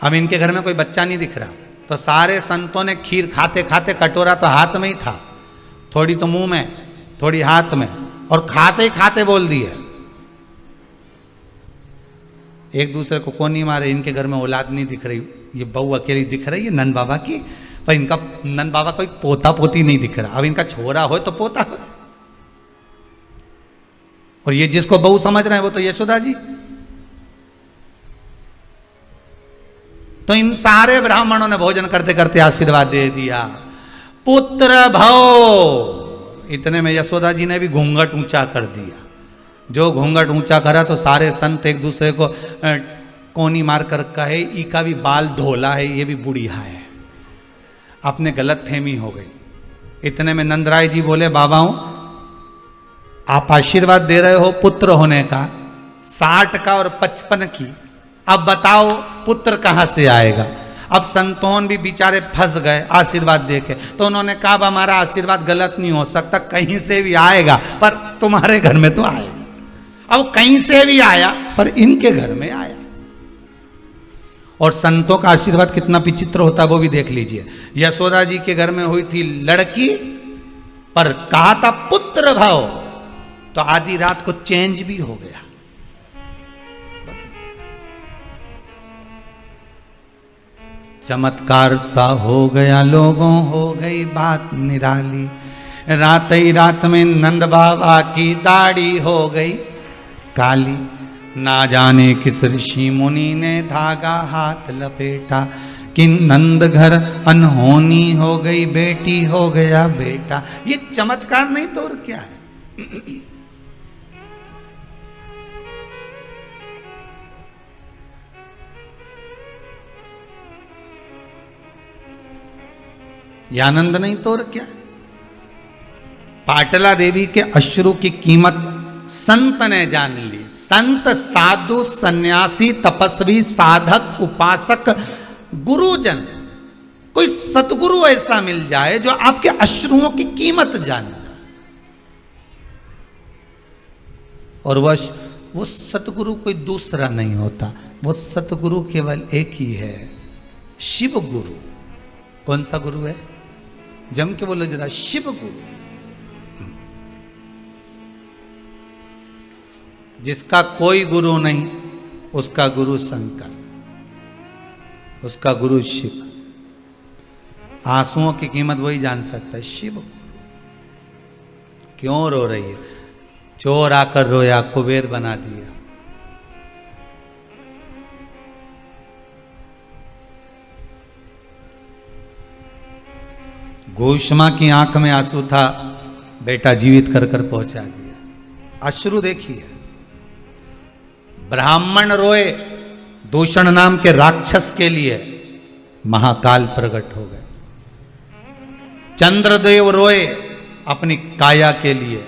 अब इनके घर में कोई बच्चा नहीं दिख रहा, तो सारे संतों ने खीर खाते खाते, कटोरा तो हाथ में ही था, थोड़ी तो मुंह में, थोड़ी हाथ में, और खाते ही खाते बोल दिए। एक दूसरे को कौन नहीं मारे, इनके घर में औलाद नहीं दिख रही, ये बहू अकेली दिख रही है नंद बाबा की, पर इनका नंद बाबा कोई पोता पोती नहीं दिख रहा। अब इनका छोरा हो तो पोता हो, और ये जिसको बहू समझ रहे हैं वो तो यशोदा जी। तो इन सारे ब्राह्मणों ने भोजन करते करते आशीर्वाद दे दिया, पुत्र भव। इतने में यशोदा जी ने भी घूंघट ऊंचा कर दिया। जो घूंघट ऊंचा करा तो सारे संत एक दूसरे को कोनी मार कर कहे, इका भी बाल धोला है, ये भी बुढ़िया है। अपने गलत फहमी हो गई। इतने में नंदराय जी बोले, बाबाओं आप आशीर्वाद दे रहे हो पुत्र होने का, 60 का और 55 की, अब बताओ पुत्र कहां से आएगा। अब संतोन भी बेचारे फंस गए आशीर्वाद देके, तो उन्होंने कहा अब हमारा आशीर्वाद गलत नहीं हो सकता, कहीं से भी आएगा, पर तुम्हारे घर में तो आएगा। अब कहीं से भी आया, पर इनके घर में आया। और संतों का आशीर्वाद कितना विचित्र होता है वो भी देख लीजिए। यशोदा जी के घर में हुई थी लड़की, पर कहा था पुत्र भव, तो आधी रात को चेंज भी हो गया। चमत्कार सा हो गया, लोगों हो गई बात निराली। रात ही रात में नंद बाबा की दाढ़ी हो गई काली। ना जाने किस ऋषि मुनि ने धागा हाथ लपेटा, कि नंद घर अनहोनी हो गई, बेटी हो गया बेटा। ये चमत्कार नहीं तो और क्या है। ये आनंद नहीं तो और क्या। पाटला देवी के अश्रु की कीमत संत ने जान ली। संत, साधु, सन्यासी, तपस्वी, साधक, उपासक, गुरुजन, कोई सतगुरु ऐसा मिल जाए जो आपके अश्रुओं की कीमत जान जाए। और वो सतगुरु कोई दूसरा नहीं होता, वो सतगुरु केवल एक ही है, शिव गुरु। कौन सा गुरु है? जम के बोलो जरा, शिव गुरु। जिसका कोई गुरु नहीं, उसका गुरु शंकर, उसका गुरु शिव। आंसुओं की कीमत वही जान सकता है, शिव गुरु। क्यों रो रही है? चोर आकर रोया, कुबेर बना दिया। घोषमा की आंख में आंसू था, बेटा जीवित कर कर पहुंचा दिया। अश्रु देखिए, ब्राह्मण रोए दूषण नाम के राक्षस के लिए, महाकाल प्रकट हो गए। चंद्रदेव रोए अपनी काया के लिए,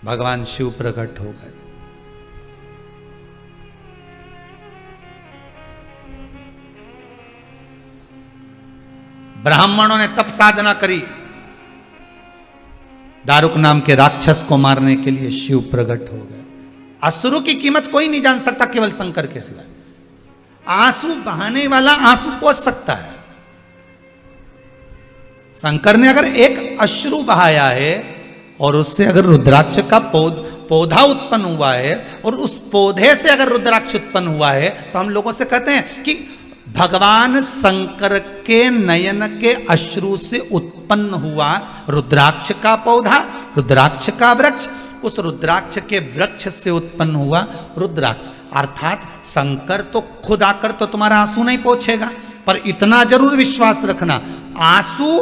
भगवान शिव प्रकट हो गए। ब्राह्मणों ने तप साधना करी, दारुक नाम के राक्षस को मारने के लिए शिव प्रकट हो गए। असुरों की कीमत कोई नहीं जान सकता केवल शंकर के सिवाय। आंसू बहाने वाला आंसू पोंछ सकता है। शंकर ने अगर एक अश्रु बहाया है और उससे अगर रुद्राक्ष का पौधा उत्पन्न हुआ है और उस पौधे से अगर रुद्राक्ष उत्पन्न हुआ है, तो हम लोगों से कहते हैं कि भगवान शंकर के नयन के अश्रु से उत्पन्न हुआ रुद्राक्ष का पौधा, रुद्राक्ष का वृक्ष, उस रुद्राक्ष के वृक्ष से उत्पन्न हुआ रुद्राक्ष। अर्थात शंकर तो खुद आकर तो तुम्हारा आंसू नहीं पोंछेगा, पर इतना जरूर विश्वास रखना, आंसू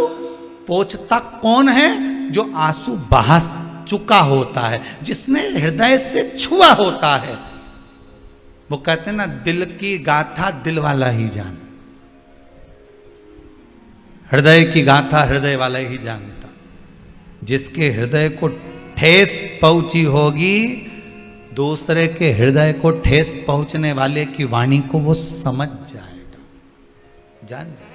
पोंछता कौन है? जो आंसू बहा चुका होता है, जिसने हृदय से छुआ होता है। वो कहते हैं ना, दिल की गाथा दिल वाला ही जाने, हृदय की गाथा हृदय वाला ही जानता। जिसके हृदय को ठेस पहुंची होगी, दूसरे के हृदय को ठेस पहुंचने वाले की वाणी को वो समझ जाएगा, जान जाएगा।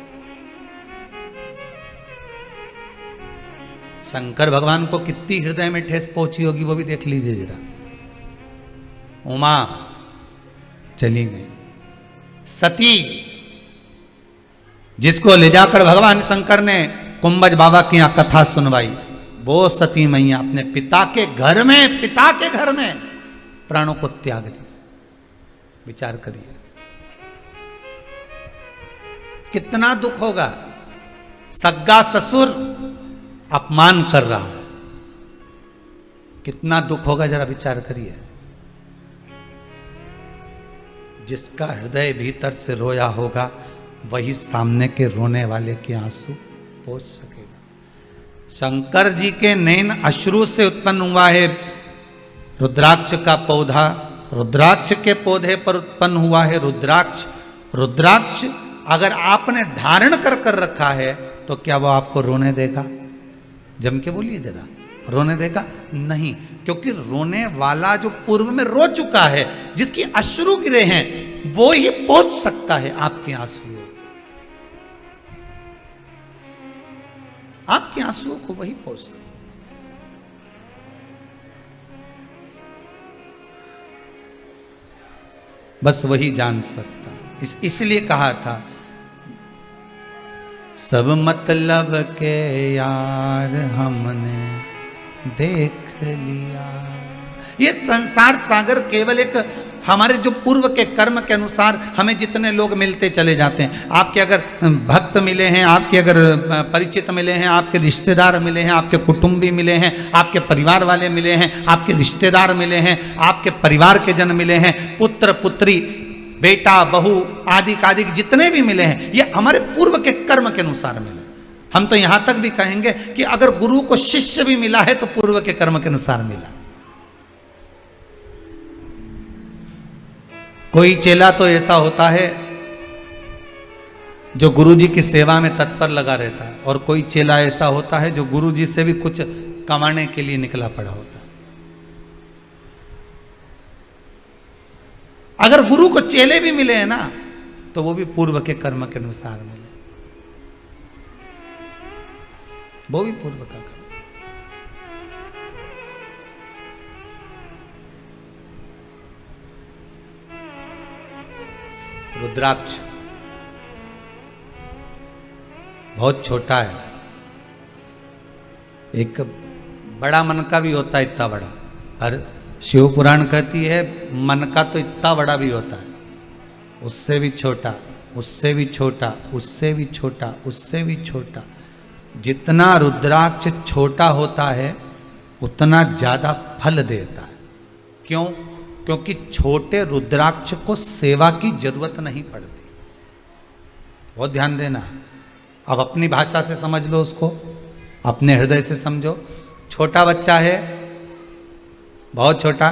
शंकर भगवान को कितनी हृदय में ठेस पहुंची होगी वो भी देख लीजिए जरा। उमा चली गई, सती जिसको ले जाकर भगवान शंकर ने कुंभज बाबा की यहां कथा सुनवाई, वो सती मैया अपने पिता के घर में प्राणों को त्याग दिया। विचार करिए कितना दुख होगा। सग्गा ससुर अपमान कर रहा है, कितना दुख होगा, जरा विचार करिए। जिसका हृदय भीतर से रोया होगा वही सामने के रोने वाले के आंसू पोंछ सकेगा। शंकर जी के नैन अश्रु से उत्पन्न हुआ है रुद्राक्ष का पौधा, रुद्राक्ष के पौधे पर उत्पन्न हुआ है रुद्राक्ष। रुद्राक्ष अगर आपने धारण कर रखा है तो क्या वो आपको रोने देगा? जम के बोलिए जरा, रोने देगा? नहीं, क्योंकि रोने वाला जो पूर्व में रो चुका है, जिसकी अश्रु गिरे हैं, वो ही पोंछ सकता है आपके आंसुओं, आपके आंसुओं को वही पोंछ सकता। बस वही जान सकता। इसलिए कहा था, सब मतलब के यार हमने देख लिया। ये संसार सागर केवल एक हमारे जो पूर्व के कर्म के अनुसार हमें जितने लोग मिलते चले जाते हैं। आपके अगर भक्त मिले हैं, आपके अगर परिचित मिले हैं, आपके रिश्तेदार मिले हैं, आपके कुटुंबी मिले हैं, आपके परिवार वाले मिले हैं, आपके रिश्तेदार मिले हैं, आपके परिवार के जन मिले हैं, पुत्र पुत्री बेटा बहू आदि कादिक जितने भी मिले हैं, ये हमारे पूर्व के कर्म के अनुसार मिले। हम तो यहां तक भी कहेंगे कि अगर गुरु को शिष्य भी मिला है तो पूर्व के कर्म के अनुसार मिला। कोई चेला तो ऐसा होता है जो गुरु जी की सेवा में तत्पर लगा रहता है, और कोई चेला ऐसा होता है जो गुरु जी से भी कुछ कमाने के लिए निकला पड़ा होता है। अगर गुरु को चेले भी मिले हैं ना, तो वो भी पूर्व के कर्म के अनुसार मिले, वो भी पूर्व का कर्म। रुद्राक्ष बहुत छोटा है, एक बड़ा मन का भी होता है, इतना बड़ा। और शिव पुराण कहती है मन का तो इतना बड़ा भी होता है, उससे भी छोटा, उससे भी छोटा, उससे भी छोटा, उससे भी छोटा। जितना रुद्राक्ष छोटा होता है उतना ज्यादा फल देता है। क्यों? क्योंकि छोटे रुद्राक्ष को सेवा की जरूरत नहीं पड़ती। बहुत ध्यान देना। अब अपनी भाषा से समझ लो उसको, अपने हृदय से समझो। छोटा बच्चा है, बहुत छोटा,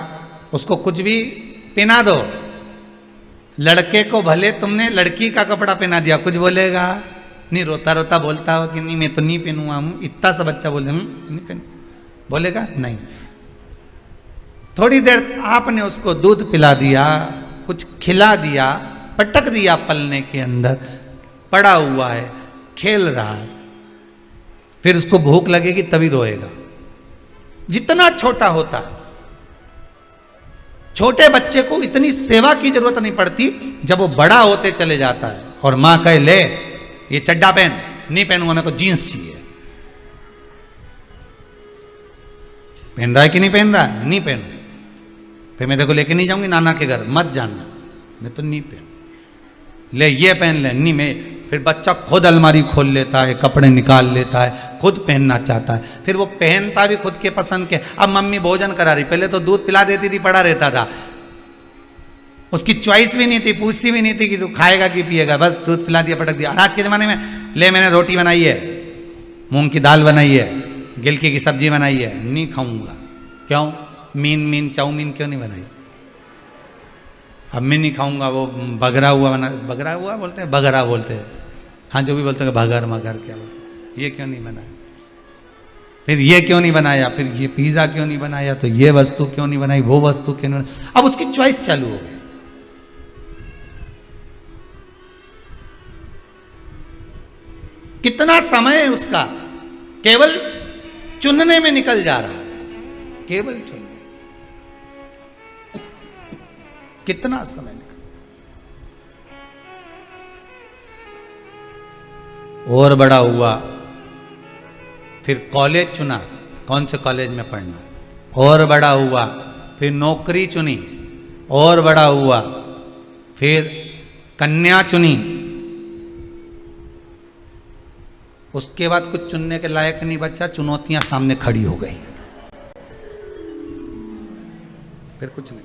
उसको कुछ भी पहना दो। लड़के को भले तुमने लड़की का कपड़ा पहना दिया, कुछ बोलेगा नहीं, रोता रोता बोलता हो कि नहीं मैं तो नहीं पहनूंगा, इतना सा बच्चा बोले नहीं पहन, बोलेगा नहीं। थोड़ी देर आपने उसको दूध पिला दिया, कुछ खिला दिया, पटक दिया पलने के अंदर, पड़ा हुआ है, खेल रहा है, फिर उसको भूख लगेगी तभी रोएगा। जितना छोटा होता, छोटे बच्चे को इतनी सेवा की जरूरत नहीं पड़ती, जब वो बड़ा होते चले जाता है और मां कहे ले ये चड्डा पहन, नहीं पहनूंगा, मेरे को जीन्स चाहिए। पहन रहा है कि नहीं पहन रहा? नहीं पहनू, फिर मैं देखो लेके नहीं जाऊंगी नाना के घर, मत जानना, मैं तो नहीं पहन, ले ये पहन ले, नहीं मैं। फिर बच्चा खुद अलमारी खोल लेता है, कपड़े निकाल लेता है, खुद पहनना चाहता है, फिर वो पहनता भी खुद के पसंद के। अब मम्मी भोजन करा रही, पहले तो दूध पिला देती थी, पड़ा रहता था, उसकी चॉइस भी नहीं थी, पूछती भी नहीं थी कि तू खाएगा कि पिएगा, बस दूध पिला दिया, पटक दिया। आज के ज़माने में ले मैंने रोटी बनाई है, मूंग की दाल बनाई है, गिलकी की सब्जी बनाई है, नहीं खाऊंगा। क्यों? मीन चाउमीन क्यों नहीं बनाई? अब मैं नहीं खाऊंगा, वो बगरा हुआ बना, बगरा हुआ बोलते हैं, बगरा बोलते हैं, हाँ जो भी बोलते हैं, भगर मगर क्या बोलते हैं, ये क्यों नहीं बनाया, फिर ये क्यों नहीं बनाया, फिर ये पिज़्ज़ा क्यों नहीं बनाया, तो ये वस्तु क्यों नहीं बनाई, वो वस्तु क्यों नहीं बनाई। अब उसकी चॉइस चालू हो गई। कितना समय उसका केवल चुनने में निकल जा रहा है, केवल चुनने, कितना समय निकल। और बड़ा हुआ, फिर कॉलेज चुना, कौन से कॉलेज में पढ़ना, और बड़ा हुआ, फिर नौकरी चुनी, और बड़ा हुआ, फिर कन्या चुनी, उसके बाद कुछ चुनने के लायक नहीं बचा, चुनौतियां सामने खड़ी हो गई, फिर कुछ नहीं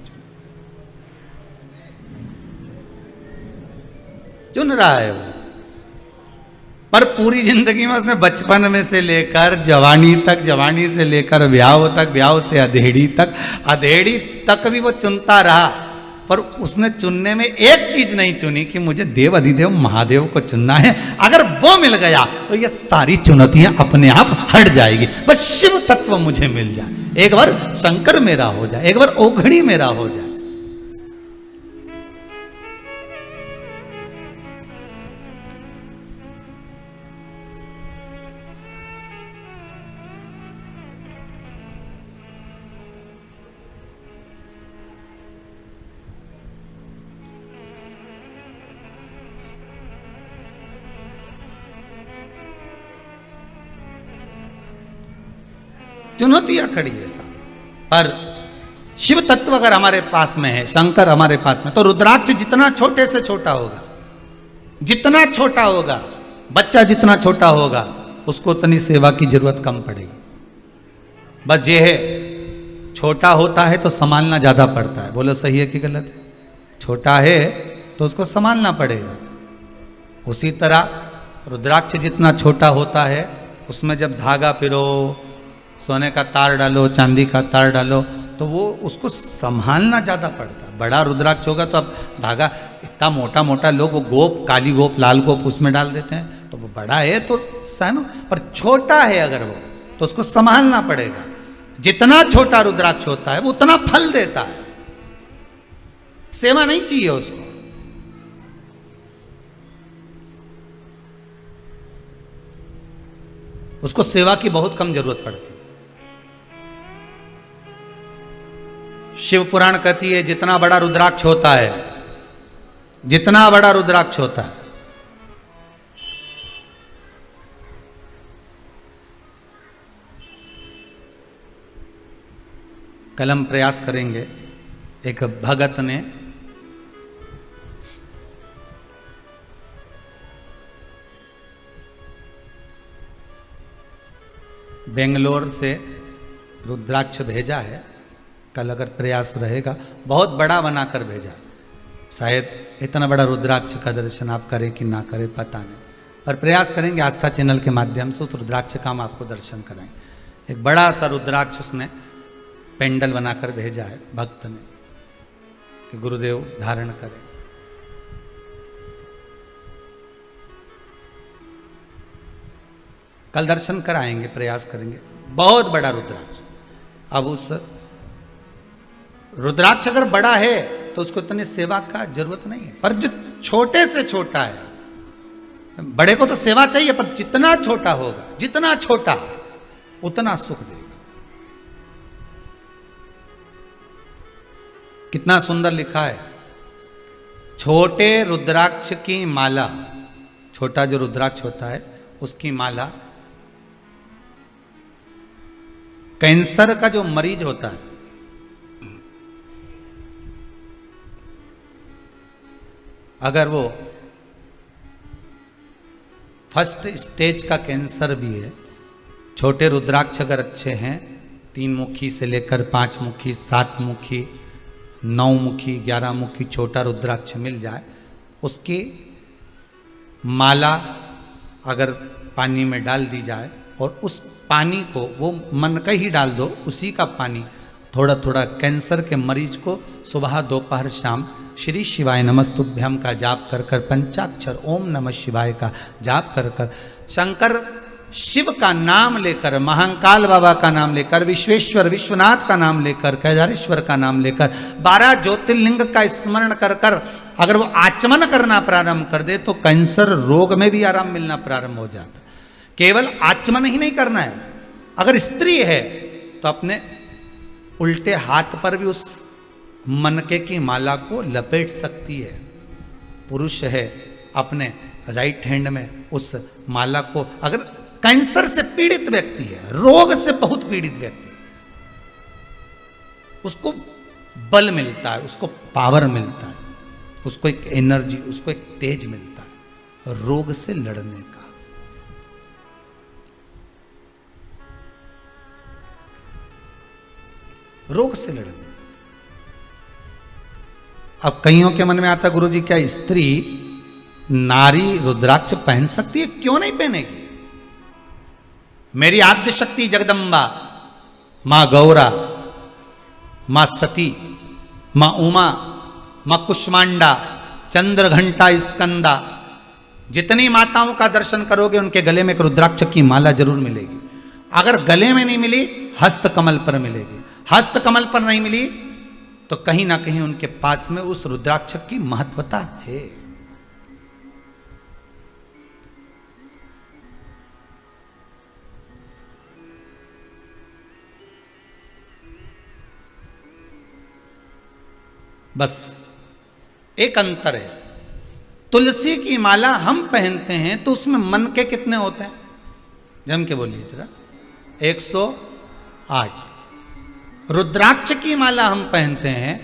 चुन रहा है वो। पर पूरी जिंदगी में उसने बचपन में से लेकर जवानी तक, जवानी से लेकर ब्याह तक, ब्याह से अधेड़ी तक, अधेड़ी तक भी वो चुनता रहा, पर उसने चुनने में एक चीज नहीं चुनी कि मुझे देव अधिदेव महादेव को चुनना है। अगर वो मिल गया तो ये सारी चुनौतियां अपने आप हट जाएगी, बस शिव तत्व मुझे मिल जाए, एक बार शंकर मेरा हो जाए, एक बार ओघड़ी मेरा हो जाए। चुनौतियां खड़ी है सामने, पर शिव तत्व अगर हमारे पास में है, शंकर हमारे पास में, तो रुद्राक्ष जितना छोटे से छोटा होगा, जितना छोटा होगा, बच्चा जितना छोटा होगा, उसको उतनी सेवा की जरूरत कम पड़ेगी। बस ये है, छोटा होता है तो संभालना ज्यादा पड़ता है। बोलो सही है कि गलत है? छोटा है तो उसको संभालना पड़ेगा। उसी तरह रुद्राक्ष जितना छोटा होता है, उसमें जब धागा पिरो, सोने का तार डालो, चांदी का तार डालो, तो वो उसको संभालना ज़्यादा पड़ता है। बड़ा रुद्राक्ष होगा तो अब धागा इतना मोटा मोटा, लोग वो गोप, काली गोप, लाल गोप उसमें डाल देते हैं, तो वो बड़ा है तो सहनो, पर छोटा है अगर वो, तो उसको संभालना पड़ेगा। जितना छोटा रुद्राक्ष होता है वो उतना फल देता है, सेवा नहीं चाहिए उसको। उसको सेवा की बहुत कम जरूरत पड़ती है। शिव पुराण कहती है जितना बड़ा रुद्राक्ष होता है, जितना बड़ा रुद्राक्ष होता है, कल हम प्रयास करेंगे। एक भगत ने बेंगलोर से रुद्राक्ष भेजा है, कल अगर प्रयास रहेगा, बहुत बड़ा बनाकर भेजा। शायद इतना बड़ा रुद्राक्ष का दर्शन आप करें कि ना करें पता नहीं, पर प्रयास करेंगे आस्था चैनल के माध्यम से उस रुद्राक्ष का हम आपको दर्शन कराएंगे। एक बड़ा सा रुद्राक्ष उसने पेंडल बनाकर भेजा है भक्त ने। कि गुरुदेव धारण करें। कल दर्शन कराएंगे, प्रयास करेंगे। बहुत बड़ा रुद्राक्ष। अब उस रुद्राक्ष अगर बड़ा है तो उसको इतनी सेवा का जरूरत नहीं है, पर जो छोटे से छोटा है, बड़े को तो सेवा चाहिए, पर जितना छोटा होगा, जितना छोटा उतना सुख देगा। कितना सुंदर लिखा है, छोटे रुद्राक्ष की माला, छोटा जो रुद्राक्ष होता है उसकी माला कैंसर का जो मरीज होता है, अगर वो फर्स्ट स्टेज का कैंसर भी है, छोटे रुद्राक्ष अगर अच्छे हैं, 3 मुखी से लेकर 5 मुखी, 7 मुखी, 9 मुखी, 11 मुखी छोटा रुद्राक्ष मिल जाए, उसकी माला अगर पानी में डाल दी जाए और उस पानी को वो मन का ही डाल दो, उसी का पानी थोड़ा थोड़ा कैंसर के मरीज को सुबह दोपहर शाम श्री शिवाय नमस्तुभ्यम का जाप कर कर, पंचाक्षर ओम नमः शिवाय का जाप कर कर, शंकर शिव का नाम लेकर, महाकाल बाबा का नाम लेकर, विश्वेश्वर विश्वनाथ का नाम लेकर, केदारेश्वर का नाम लेकर, 12 ज्योतिर्लिंग का स्मरण कर कर अगर वो आचमन करना प्रारंभ कर दे तो कैंसर रोग में भी आराम मिलना प्रारंभ हो जाता। केवल आचमन ही नहीं करना है, अगर स्त्री है तो अपने उल्टे हाथ पर भी उस मनके की माला को लपेट सकती है। पुरुष है अपने राइट हैंड में उस माला को, अगर कैंसर से पीड़ित व्यक्ति है, रोग से बहुत पीड़ित व्यक्ति, उसको बल मिलता है, उसको पावर मिलता है, उसको एक एनर्जी, उसको एक तेज मिलता है रोग से लड़ने का। रोग से लड़ने। अब कईयों के मन में आता, गुरुजी क्या स्त्री नारी रुद्राक्ष पहन सकती है? क्यों नहीं पहनेगी? मेरी आद्य शक्ति जगदम्बा, मां गौरा, मां सती, मां उमा, मां कुष्मांडा, चंद्र घंटा स्कंदा, जितनी माताओं का दर्शन करोगे उनके गले में एक रुद्राक्ष की माला जरूर मिलेगी। अगर गले में नहीं मिली, हस्त कमल पर मिलेगी। हस्त कमल पर नहीं मिली तो कहीं ना कहीं उनके पास में उस रुद्राक्ष की महत्वता है। बस एक अंतर है, तुलसी की माला हम पहनते हैं तो उसमें मन के कितने होते हैं? जम के बोलिए जरा। 108। रुद्राक्ष की माला हम पहनते हैं,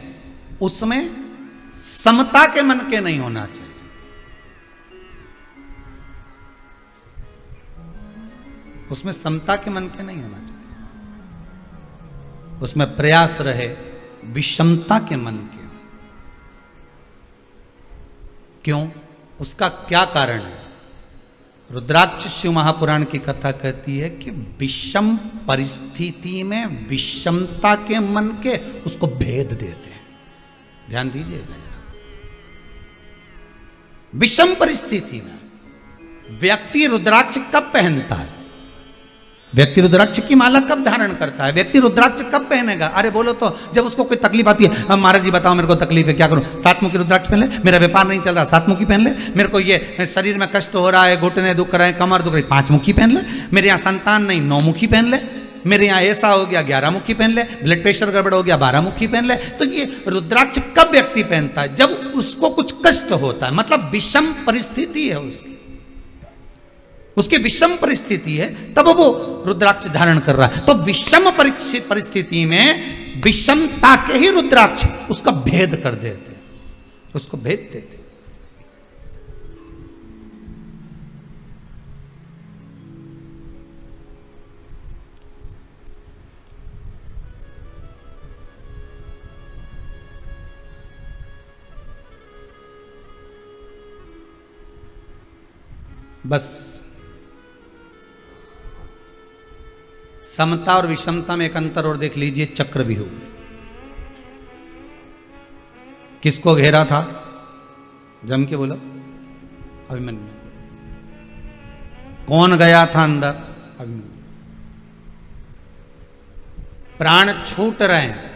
उसमें समता के मन के नहीं होना चाहिए। उसमें समता के मन के नहीं होना चाहिए, उसमें प्रयास रहे विषमता के मन के। क्यों? उसका क्या कारण है? रुद्राक्ष शिव महापुराण की कथा कहती है कि विषम परिस्थिति में विषमता के मन के उसको भेद देते हैं। ध्यान दीजिएगा। विषम परिस्थिति में व्यक्ति रुद्राक्ष कब पहनता है? व्यक्ति रुद्राक्ष की माला कब धारण करता है? व्यक्ति रुद्राक्ष कब पहनेगा? अरे बोलो तो, जब उसको कोई तकलीफ आती है, अब महाराज जी बताओ मेरे को तकलीफ है, क्या करूं? 7 मुखी रुद्राक्ष पहन ले, मेरा व्यापार नहीं चल रहा, 7 मुखी पहन ले, मेरे को ये शरीर में कष्ट हो रहा है, घुटने दुख रहे हैं, कमर दुख रही, 5 मुखी पहन ले, मेरे यहाँ संतान नहीं, 9 मुखी पहन ले, मेरे यहाँ ऐसा हो गया 11 मुखी पहन ले, ब्लड प्रेशर गड़बड़ हो गया 12 मुखी पहन ले। तो ये रुद्राक्ष कब व्यक्ति पहनता है? जब उसको कुछ कष्ट होता है, मतलब विषम परिस्थिति है उसकी विषम परिस्थिति है, तब वो रुद्राक्ष धारण कर रहा है। तो विषम परिस्थिति में विषमता के ही रुद्राक्ष उसका भेद कर देते, उसको भेद देते। बस समता और विषमता में एक अंतर और देख लीजिए, चक्रव्यूह। किसको घेरा था? जम के बोलो। अभिमन्यु। कौन गया था अंदर? अभिमन्यु। प्राण छूट रहे हैं,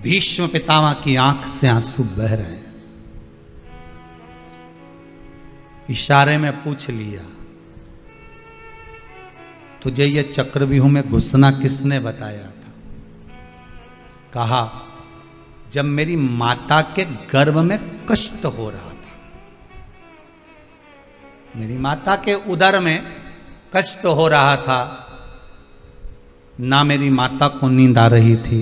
भीष्म पितामह की आंख से आंसू बह रहे हैं। इशारे में पूछ लिया, तुझे ये चक्रव्यूह में घुसना किसने बताया था? कहा, जब मेरी माता के गर्भ में कष्ट हो रहा था, मेरी माता के उदर में कष्ट हो रहा था, ना मेरी माता को नींद आ रही थी,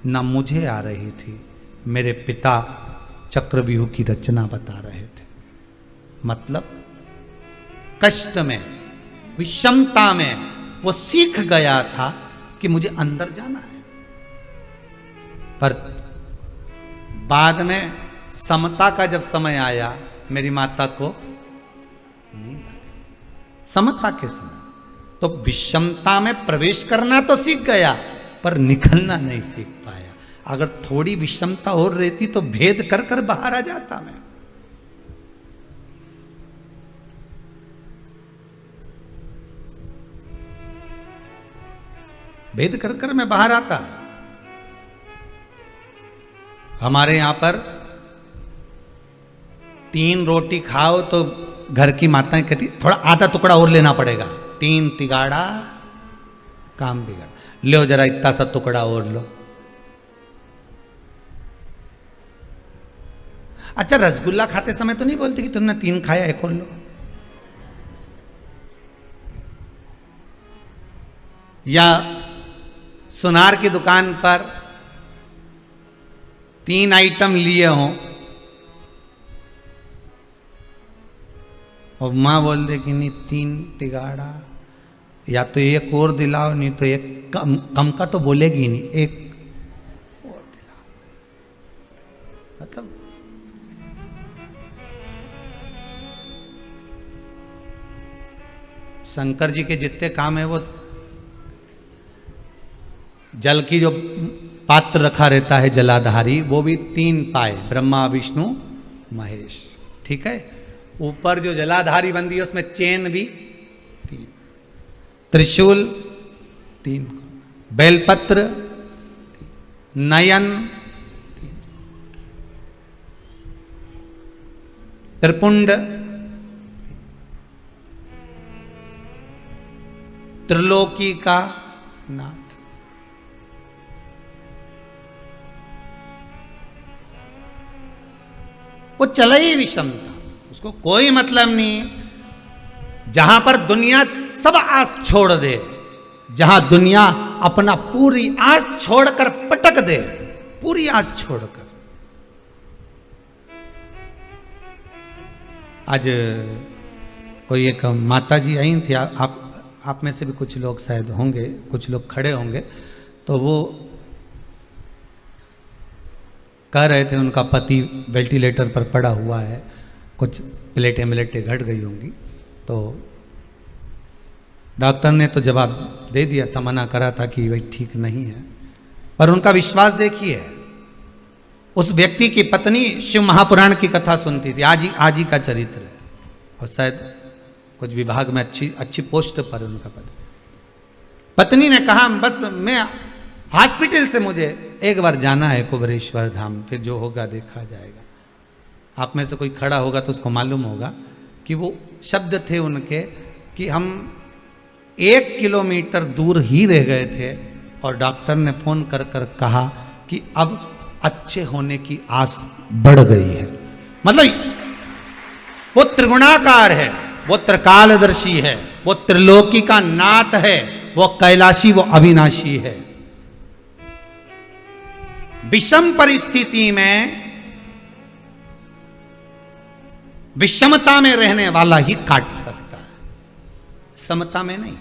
ना मुझे आ रही थी। मेरे पिता चक्रव्यूह की रचना बता रहे थे। मतलब कष्ट में, विषमता में वो सीख गया था कि मुझे अंदर जाना है। पर बाद में समता का जब समय आया, मेरी माता को नींद आई। समता के समय तो विषमता में प्रवेश करना तो सीख गया, पर निकलना नहीं सीख पाया। अगर थोड़ी विषमता और रहती तो भेद कर कर बाहर आ जाता मैं। भेद कर कर मैं बाहर आता। हमारे यहां पर 3 रोटी खाओ तो घर की माताएं कहती थोड़ा आधा टुकड़ा और लेना पड़ेगा। 3 तिगाड़ा काम बिगड़, लो जरा इतना सा टुकड़ा और लो। अच्छा, रसगुल्ला खाते समय तो नहीं बोलते कि तुमने 3 खाया, एक और लो। या सुनार की दुकान पर 3 आइटम लिए हों और मां बोल दे कि नहीं 3 तिगाड़ा, या तो एक और दिलाओ, नहीं तो एक कम का तो बोलेगी नहीं, एक और दिलाओ। मतलब शंकर जी के जितने काम है, वो जल की जो पात्र रखा रहता है जलाधारी, वो भी 3 पाए, ब्रह्मा विष्णु महेश। ठीक है, ऊपर जो जलाधारी बंदी है उसमें चेन भी 3, त्रिशूल 3, बेलपत्र 3, नयन 3, त्रिपुंड, त्रिलोकी का नाथ। वो चला ही विषम था, उसको कोई मतलब नहीं। जहां पर दुनिया सब आस छोड़ दे, जहां दुनिया अपना पूरी आस छोड़कर पटक दे, पूरी आस छोड़कर। आज कोई एक माता जी आई थी, आप में से भी कुछ लोग शायद होंगे, कुछ लोग खड़े होंगे, तो वो कह रहे थे उनका पति वेंटिलेटर पर पड़ा हुआ है, कुछ प्लेटें मिलेटें घट गई होंगी। तो डॉक्टर ने तो जवाब दे दिया था, मना करा था कि वही ठीक नहीं है। पर उनका विश्वास देखिए, उस व्यक्ति की पत्नी शिव महापुराण की कथा सुनती थी, आज ही का चरित्र है, और शायद कुछ विभाग में अच्छी पोस्ट पर उनका पद। पत्नी ने कहा, बस मैं हॉस्पिटल से मुझे एक बार जाना है कुबेरेश्वर धाम, फिर जो होगा देखा जाएगा। आप में से कोई खड़ा होगा तो उसको मालूम होगा कि वो शब्द थे उनके कि हम 1 किलोमीटर दूर ही रह गए थे और डॉक्टर ने फोन कर कर कहा कि अब अच्छे होने की आस बढ़ गई है। मतलब वो त्रिगुणाकार है, वो त्रिकालदर्शी है, वो त्रिलोकी का नाथ है, वो कैलाशी, वो अविनाशी है। विषम परिस्थिति में विषमता में रहने वाला ही काट सकता है, समता में नहीं।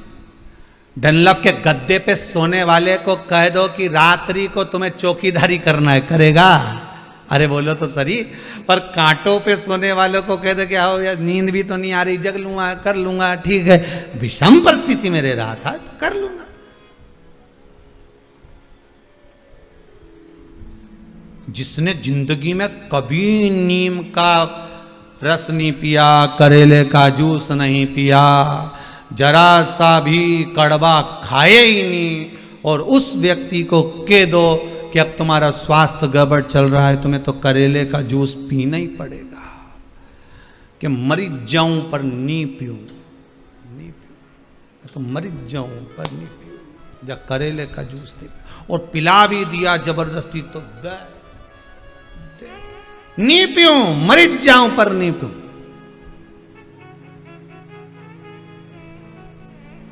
डनलप के गद्दे पे सोने वाले को कह दो कि रात्रि को तुम्हें चौकीदारी करना है, करेगा? अरे बोलो तो सही। पर कांटों पे सोने वालों को कह दो कि आओ यार नींद भी तो नहीं आ रही, जग लूंगा, कर लूंगा, ठीक है। विषम परिस्थिति में रह रहा था तो कर लूंगा। जिसने जिंदगी में कभी नीम का रस नहीं पिया, करेले का जूस नहीं पिया, जरा सा भी कड़वा खाए ही नहीं, और उस व्यक्ति को कह दो कि अब तुम्हारा स्वास्थ्य गड़बड़ चल रहा है, तुम्हें तो करेले का जूस पीना ही पड़ेगा, कि मरी जाऊं पर नहीं पीऊं, नहीं पीऊं, तो मरी जाऊं पर नहीं पीऊं, जब करेले का जूस नहीं पीऊं। और पिला भी दिया जबरदस्ती तो नहीं पीऊं, मरी जाऊं पर नहीं पीऊं।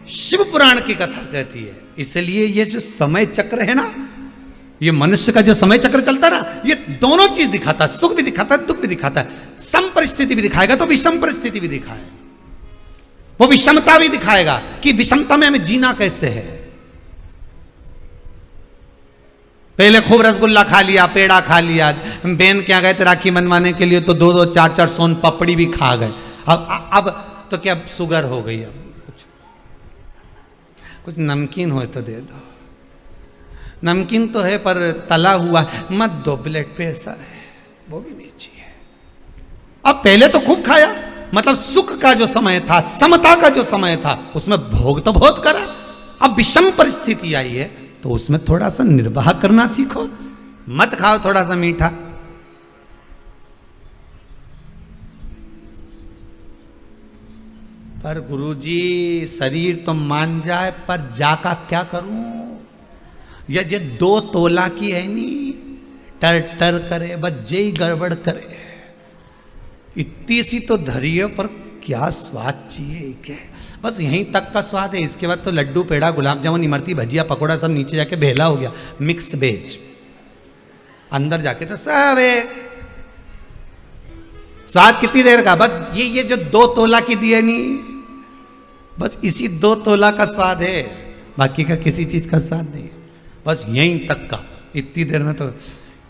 शिव पुराण की कथा कहती है। इसलिए ये जो समय चक्र है ना, ये मनुष्य का जो समय चक्र चलता है ना, ये दोनों चीज दिखाता है, सुख भी दिखाता है, दुख भी दिखाता है। सम परिस्थिति भी दिखाएगा तो विषम परिस्थिति भी दिखाएगा, वो विषमता भी दिखाएगा कि विषमता में हमें जीना कैसे है। पहले खूब रसगुल्ला खा लिया, पेड़ा खा लिया, बहन क्या गए थे राखी बनवाने के लिए तो 2-2 4-4 सोन पपड़ी भी खा गए। अब तो क्या शुगर हो गई, अब कुछ नमकीन हो तो दे दो। नमकीन तो है पर तला हुआ मत दो, ब्लड प्रेशर है, वो भी नहीं चाहिए। अब पहले तो खूब खाया, मतलब सुख का जो समय था, समता का जो समय था, उसमें भोग तो बहुत करा। अब विषम परिस्थिति आई है तो उसमें थोड़ा सा निर्वाह करना सीखो, मत खाओ थोड़ा सा मीठा। पर गुरुजी शरीर तो मान जाए, पर जाका क्या करूं, ये 2 तोला की है नी, टर टर करे, बस जय गड़बड़ करे, इतनी सी तो धरिए, पर क्या स्वाद चाहिए क्या, बस यहीं तक का स्वाद है। इसके बाद तो लड्डू, पेड़ा, गुलाब जामुन, इमरती, भजिया, पकोड़ा सब नीचे जाके भेला हो गया, मिक्स वेज। अंदर जाके तो सब है स्वाद कितनी देर का, बस ये जो 2 तोला की दिए नहीं, बस इसी 2 तोला का स्वाद है, बाकी का किसी चीज का स्वाद नहीं है, बस यहीं तक का। इतनी देर में तो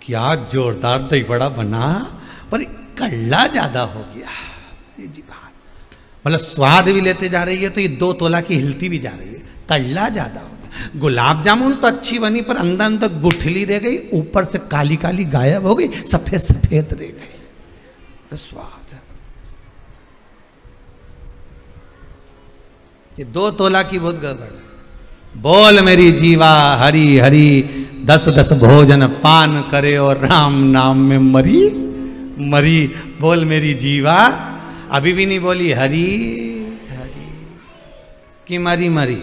क्या जोरदार दही बड़ा बना, पर कल्ला ज्यादा हो गया जी बात, मतलब स्वाद भी लेते जा रही है तो ये 2 तोला की हिलती भी जा रही है, कल्ला ज्यादा हो गया। गुलाब जामुन तो अच्छी बनी पर अंदर अंदर गुठली रह गई, ऊपर से काली काली गायब हो गई, सफेद सफेद रह गई स्वाद। ये 2 तोला की बहुत गड़बड़ है। बोल मेरी जीवा हरि हरि, 10-10 भोजन पान करे और राम नाम में मरी मरी। बोल मेरी जीवा, अभी भी नहीं बोली हरि हरि कि मरी मरी,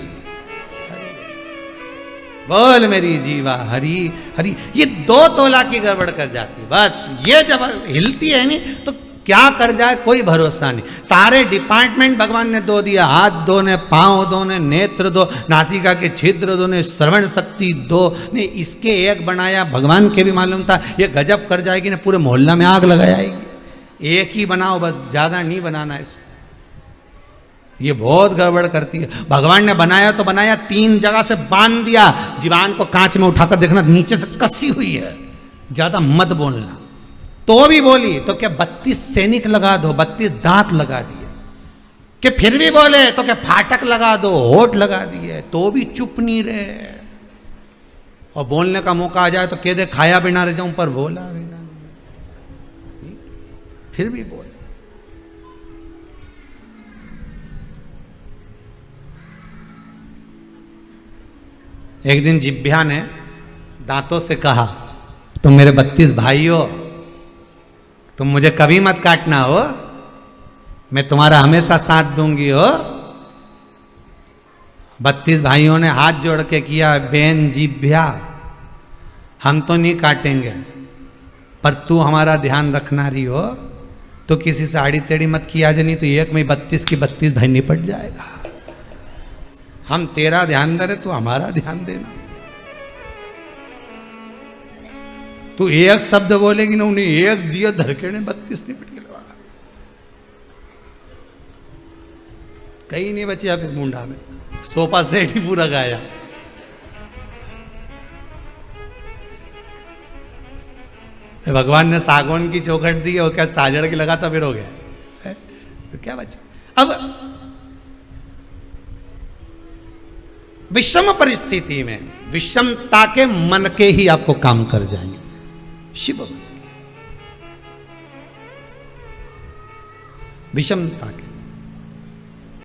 बोल मेरी जीवा हरि हरि। ये 2 तोला की गड़बड़ कर जाती है, बस ये जब हिलती है नहीं तो क्या कर जाए कोई भरोसा नहीं। सारे डिपार्टमेंट भगवान ने 2 दिया, हाथ 2 ने, पांव 2 ने, नेत्र 2, नासिका के छिद्र 2 ने, श्रवण शक्ति 2 ने, इसके 1 बनाया। भगवान के भी मालूम था ये गजब कर जाएगी ना, पूरे मोहल्ला में आग लगा जाएगी। 1 ही बनाओ बस, ज्यादा नहीं बनाना है, ये बहुत गड़बड़ करती है। भगवान ने बनाया तो बनाया, 3 जगह से बांध दिया, जीवान को कांच में उठाकर देखना नीचे से कसी हुई है, ज्यादा मत बोलना। तो भी बोली तो क्या 32 सैनिक लगा दो, 32 दांत लगा दिए, कि फिर भी बोले तो क्या फाटक लगा दो, होठ लगा दिए, तो भी चुप नहीं रहे। और बोलने का मौका आ जाए तो कह दे खाया बिना रह जाऊं, पर बोला बिना, फिर भी बोले। एक दिन जिभ्या ने दांतों से कहा, तुम मेरे 32 भाई हो, तुम मुझे कभी मत काटना हो, मैं तुम्हारा हमेशा साथ दूंगी हो। 32 भाइयों ने हाथ जोड़ के किया, बेन जिभ्या हम तो नहीं काटेंगे, पर तू हमारा ध्यान रखना रही हो, तो किसी से आड़ी टेढ़ी मत किया जाए, नहीं तो एक में 32 की 32 भाई निपट जाएगा। हम तेरा ध्यान दे रहे, तू हमारा ध्यान देना। तू एक शब्द बोलेगी ना, उन्हें एक दिया धरके ने 32 निपट के लगा, कहीं नहीं बचे फिर मुंडा में, सोफा सेट ही पूरा गाया। भगवान ने सागौन की चौखट दी और क्या साजड़ के लगा था, फिर हो गया है? तो क्या बचा। अब विषम परिस्थिति में विषमता के मन के ही आपको काम कर जाएंगे। शिव बन गए, विषमता के।